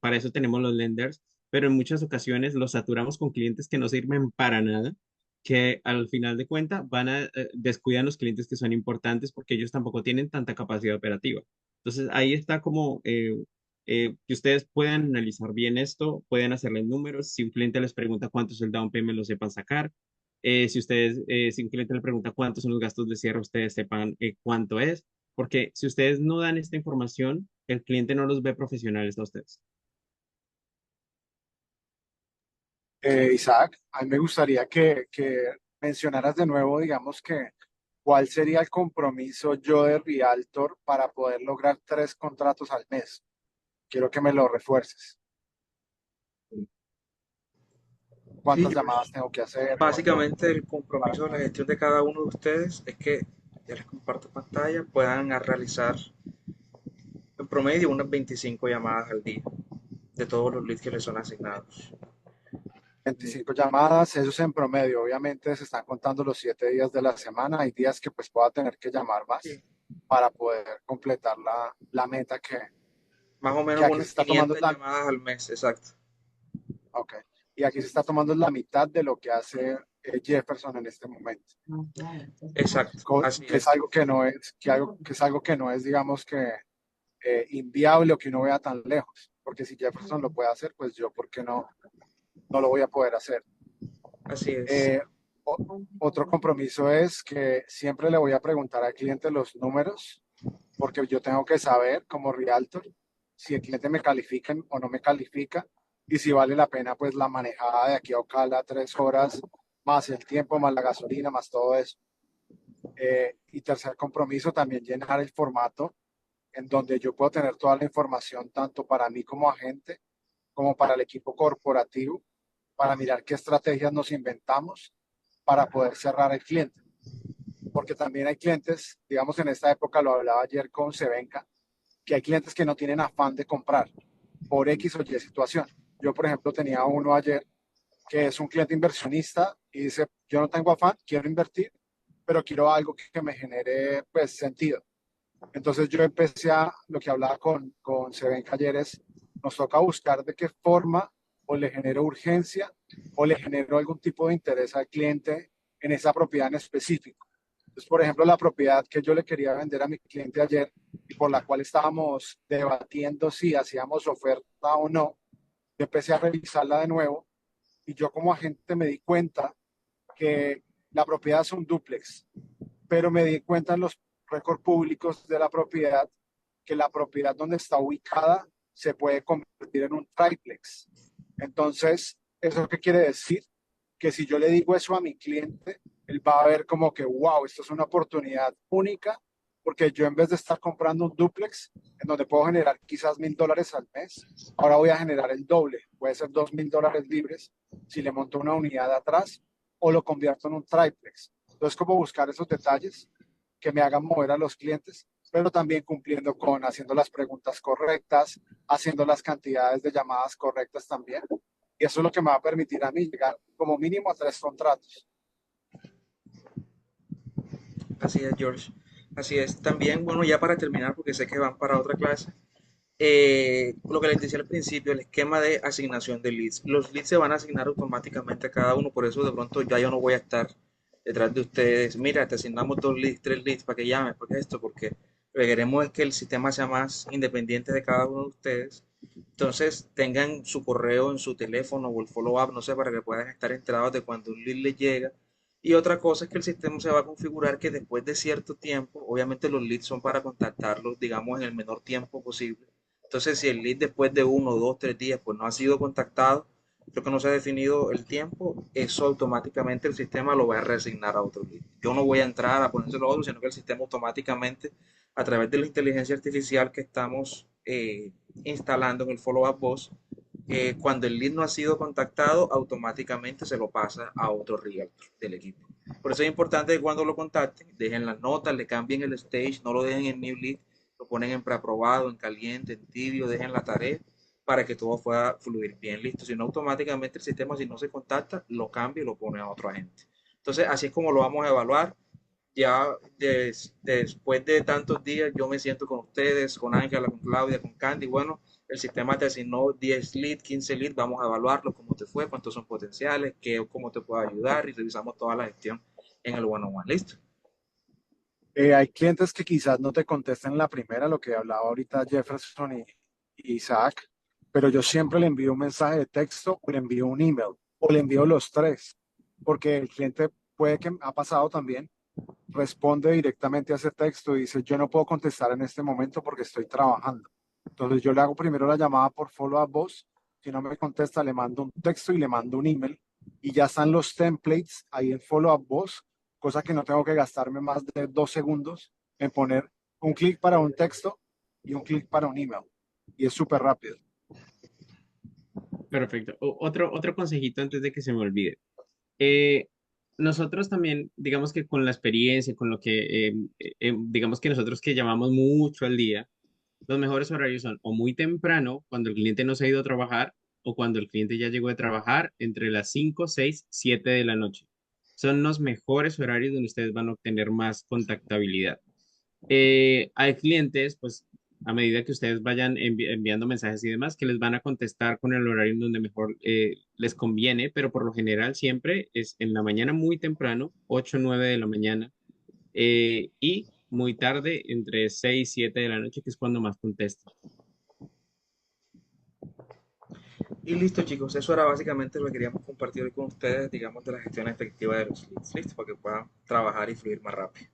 para eso tenemos los lenders, pero en muchas ocasiones los saturamos con clientes que no sirven para nada, que al final de cuentas van a descuidan los clientes que son importantes porque ellos tampoco tienen tanta capacidad operativa. Entonces ahí está como que ustedes puedan analizar bien esto, pueden hacerle números. Si un cliente les pregunta cuánto es el down payment, lo sepan sacar. Si un cliente le pregunta cuántos son los gastos de cierre, ustedes sepan cuánto es, porque si ustedes no dan esta información, el cliente no los ve profesionales a ustedes. Isaac, a mí me gustaría que mencionaras de nuevo, digamos que, cuál sería el compromiso yo de Realtor para poder lograr 3 contratos al mes. Quiero que me lo refuerces. Sí, ¿Cuántas llamadas tengo que hacer? ¿Cuánto? básicamente el compromiso de la gestión de cada uno de ustedes es que, ya les comparto pantalla, puedan realizar en promedio unas 25 llamadas al día de todos los leads que les son asignados. 25 llamadas, eso es en promedio. Obviamente se están contando los 7 días de la semana. Hay días que pues pueda tener que llamar más Sí, para poder completar la meta más o que menos aquí se unas está tomando 500 la. llamadas al mes, exacto. Ok. Y aquí se está tomando la mitad de lo que hace Jefferson en este momento, Exacto, así que es es. algo que no es, que es algo que no es, digamos que inviable o que uno vea tan lejos. Porque si Jefferson lo puede hacer, pues yo, ¿por qué no lo voy a poder hacer? Así es. Eh, Otro compromiso es que siempre le voy a preguntar al cliente los números, porque yo tengo que saber como realtor si el cliente me califica o no me califica y si vale la pena pues la manejada de aquí a Ocala, 3 horas, más el tiempo, más la gasolina, más todo eso. Y tercer compromiso, también llenar el formato en donde yo puedo tener toda la información, tanto para mí como agente, como para el equipo corporativo, para mirar qué estrategias nos inventamos para poder cerrar el cliente. Porque también hay clientes, digamos en esta época, lo hablaba ayer con Sevenca, que hay clientes que no tienen afán de comprar por X o Y situación. Yo, por ejemplo, tenía uno ayer que es un cliente inversionista y dice, yo no tengo afán, quiero invertir, pero quiero algo que me genere pues sentido. Entonces yo empecé a, lo que hablaba con Sevenca ayer es, nos toca buscar de qué forma o le genero urgencia o le genero algún tipo de interés al cliente en esa propiedad en específico. Entonces, por ejemplo, la propiedad que yo le quería vender a mi cliente ayer y por la cual estábamos debatiendo si hacíamos oferta o no, yo empecé a revisarla de nuevo y yo como agente me di cuenta que la propiedad es un dúplex, pero me di cuenta en los récords públicos de la propiedad que la propiedad donde está ubicada se puede convertir en un triplex. Entonces, ¿eso qué quiere decir? Que si yo le digo eso a mi cliente, él va a ver como que, wow, esto es una oportunidad única, porque yo en vez de estar comprando un duplex, en donde puedo generar quizás $1,000 al mes, ahora voy a generar el doble, puede ser $2,000 libres si le monto una unidad atrás o lo convierto en un triplex. Entonces, como buscar esos detalles que me hagan mover a los clientes, pero también cumpliendo con haciendo las preguntas correctas, haciendo las cantidades de llamadas correctas también. Y eso es lo que me va a permitir a mí llegar como mínimo a 3 contratos. Así es, George. Así es. También, bueno, ya para terminar, porque sé que van para otra clase, lo que les decía al principio, el esquema de asignación de leads. Los leads se van a asignar automáticamente a cada uno, por eso de pronto ya yo no voy a estar detrás de ustedes. Mira, te asignamos 2 leads, 3 leads para que llames, porque esto, porque lo que queremos es que el sistema sea más independiente de cada uno de ustedes. Entonces, tengan su correo en su teléfono o el follow-up, no sé, para que puedan estar enterados de cuando un lead les llega. Y otra cosa es que el sistema se va a configurar que después de cierto tiempo, obviamente los leads son para contactarlos, digamos, en el menor tiempo posible. Entonces, si el lead después de 1, 2, 3 días pues no ha sido contactado, creo que no se ha definido el tiempo, eso automáticamente el sistema lo va a reasignar a otro lead. Yo no voy a entrar a ponérselo a otro, sino que el sistema automáticamente, a través de la inteligencia artificial que estamos instalando en el follow-up boss, cuando el lead no ha sido contactado, automáticamente se lo pasa a otro realtor del equipo. Por eso es importante que cuando lo contacten, dejen las notas, le cambien el stage, no lo dejen en new lead, lo ponen en preaprobado, en caliente, en tibio, dejen la tarea para que todo pueda fluir bien, listo. Si no, automáticamente el sistema, si no se contacta, lo cambia y lo pone a otro agente. Entonces, así es como lo vamos a evaluar. Ya después de tantos días, yo me siento con ustedes, con Ángela, con Claudia, con Candy. Bueno, el sistema te asignó 10 leads, 15 leads, vamos a evaluarlo, cómo te fue, cuántos son potenciales, qué, cómo te puedo ayudar y revisamos toda la gestión en el one-on-one. ¿Listo? Hay clientes que quizás no te contesten la primera, lo que hablaba ahorita Jefferson y Isaac, pero yo siempre le envío un mensaje de texto o le envío un email o le envío los tres, porque el cliente puede que ha pasado también, responde directamente a ese texto y dice, yo no puedo contestar en este momento porque estoy trabajando. Entonces yo le hago primero la llamada por follow-up voz, si no me contesta le mando un texto y le mando un email y ya están los templates ahí en follow-up voz, cosa que no tengo que gastarme más de 2 segundos en poner un clic para un texto y un clic para un email. Y es súper rápido. Perfecto. Otro consejito antes de que se me olvide. Eh, Nosotros también, digamos que con la experiencia, con lo que, digamos que nosotros que llamamos mucho al día, los mejores horarios son o muy temprano, cuando el cliente no se ha ido a trabajar, o cuando el cliente ya llegó de trabajar, entre las 5, 6, 7 de la noche. Son los mejores horarios donde ustedes van a obtener más contactabilidad. Hay clientes, pues a medida que ustedes vayan enviando mensajes y demás, que les van a contestar con el horario en donde mejor les conviene, pero por lo general siempre es en la mañana muy temprano, 8 o 9 de la mañana, y muy tarde, entre 6 7 de la noche, que es cuando más contestan. Y listo, chicos, eso era básicamente lo que queríamos compartir hoy con ustedes, digamos, de la gestión efectiva de los leads, listo, para que puedan trabajar y fluir más rápido.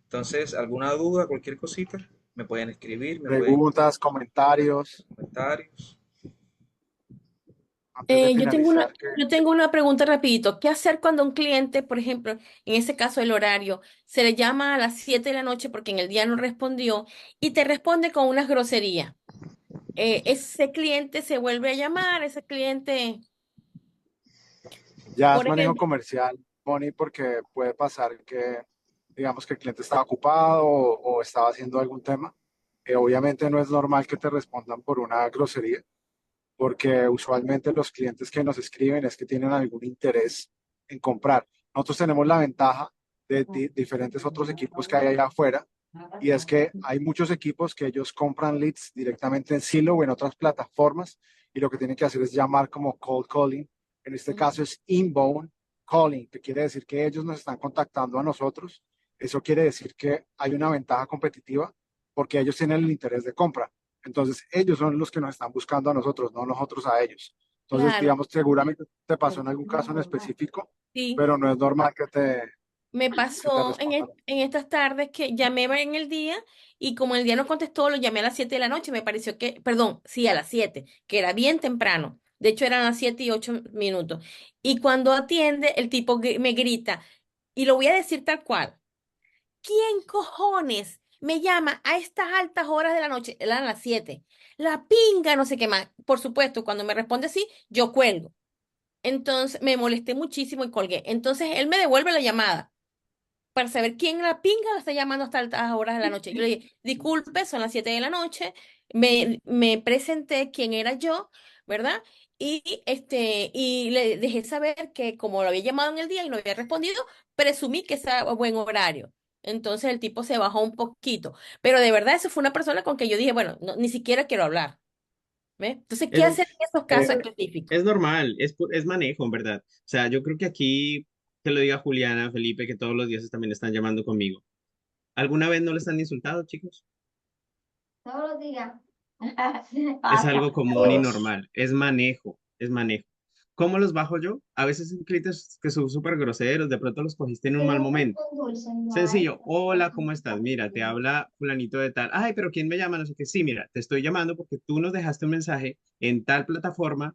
Entonces, ¿alguna duda, cualquier cosita? Me pueden escribir, me pueden Preguntas, comentarios, comentarios. antes de Yo tengo finalizar, yo tengo una pregunta rapidito. ¿Qué hacer cuando un cliente, por ejemplo, en ese caso el horario, se le llama a las 7 de la noche porque en el día no respondió y te responde con unas groserías? Ese cliente se vuelve a llamar, ese cliente, ya es por manejo ejemplo. comercial, Bonnie, porque puede pasar que, digamos, que el cliente estaba ocupado o estaba haciendo algún tema. Obviamente no es normal que te respondan por una grosería, porque usualmente los clientes que nos escriben es que tienen algún interés en comprar. Nosotros tenemos la ventaja de diferentes otros equipos que hay allá afuera, y es que hay muchos equipos que ellos compran leads directamente en Zillow o en otras plataformas, y lo que tienen que hacer es llamar como cold calling. En este caso es inbound calling, que quiere decir que ellos nos están contactando a nosotros. Eso quiere decir que hay una ventaja competitiva porque ellos tienen el interés de compra. Entonces, ellos son los que nos están buscando a nosotros, no nosotros a ellos. Entonces, Claro, digamos, seguramente te pasó en algún caso en específico, sí. pero no es normal Me que te pasó respondan. en estas tardes que llamé en el día y como el día no contestó, lo llamé a las 7 de la noche. Me pareció que, perdón, sí, a las 7 que era bien temprano. De hecho, eran las 7 y 8 minutos. Y cuando atiende, el tipo me grita, y lo voy a decir tal cual: ¿quién cojones me llama a estas altas horas de la noche? Eran las 7. La pinga, no sé qué más. Por supuesto, cuando me responde así, yo cuelgo. Entonces me molesté muchísimo y colgué. Entonces él me devuelve la llamada para saber quién la pinga la está llamando hasta altas horas de la noche. Yo le dije, disculpe, son las 7 de la noche. Me presenté quién era yo, ¿verdad? Y le dejé saber que como lo había llamado en el día y no había respondido, presumí que era buen horario. Entonces el tipo se bajó un poquito. Pero de verdad, eso fue una persona con que yo dije, bueno, ni siquiera quiero hablar. ¿Ves? Entonces, ¿qué Es, hacer en esos Eh, casos específicos? es normal, es manejo, en verdad. O sea, yo creo que aquí, que lo diga Juliana, Felipe, que todos los días también están llamando conmigo. ¿Alguna vez no les han insultado, chicos? Todos los días. Es algo Pasa. común y normal, es manejo, es manejo. ¿Cómo los bajo yo? A veces son clientes que son súper groseros, de pronto los cogiste en un mal ¿Quieres pan momento. con dulce? No hay. Sencillo, hola, ¿cómo estás? Mira, te habla fulanito de tal. Ay, pero ¿quién me llama? No sé qué. Sí, mira, te estoy llamando porque tú nos dejaste un mensaje en tal plataforma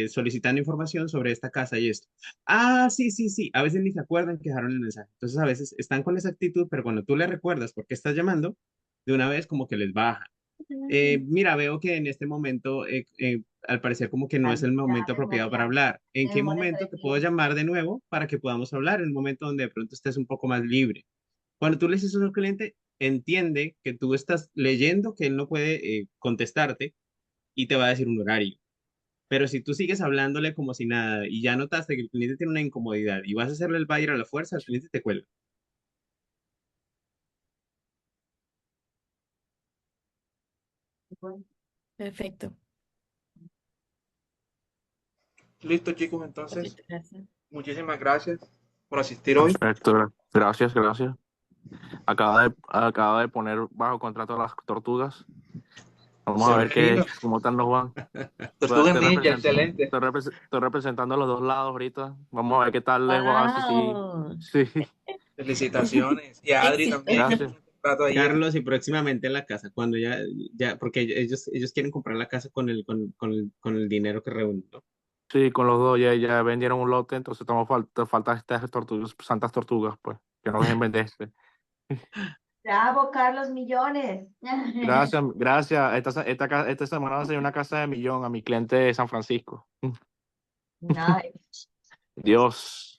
solicitando información sobre esta casa y esto. Ah, sí, sí, sí. A veces ni se acuerdan que dejaron el mensaje. Entonces, a veces están con esa actitud, pero cuando tú le recuerdas por qué estás llamando, de una vez como que les baja. Mira, veo que en este momento, al parecer, como que no es el momento apropiado para hablar. ¿En qué momento te puedo llamar de nuevo para que podamos hablar? En un momento donde de pronto estés un poco más libre. Cuando tú le dices eso al cliente, entiende que tú estás leyendo que él no puede contestarte y te va a decir un horario. Pero si tú sigues hablándole como si nada y ya notaste que el cliente tiene una incomodidad y vas a hacerle el buyer a la fuerza, el cliente te cuelga. Perfecto. Listo, chicos, entonces, Perfecto, gracias. muchísimas gracias por asistir hoy. Perfecto, gracias, gracias. Acaba de poner bajo contrato a las tortugas. Vamos a ver Severino, cómo están los van. Tortuga Ninja, excelente. Estoy representando a los dos lados ahorita. Vamos a ver qué tal les va. Wow. Sí, Felicitaciones. Y a Adri Éxito. también, que gracias. tiene un contrato ahí Carlos, y próximamente en la casa, cuando porque ellos quieren comprar la casa con el dinero que reúnen, ¿no? Sí, con los dos ya vendieron un lote, entonces estamos falta estas tortugas, santas tortugas, pues, que no dejen venderse. Bravo, Carlos Millones. Gracias, gracias. Esta semana va a ser una casa de millón a mi cliente de San Francisco. Nice. Dios.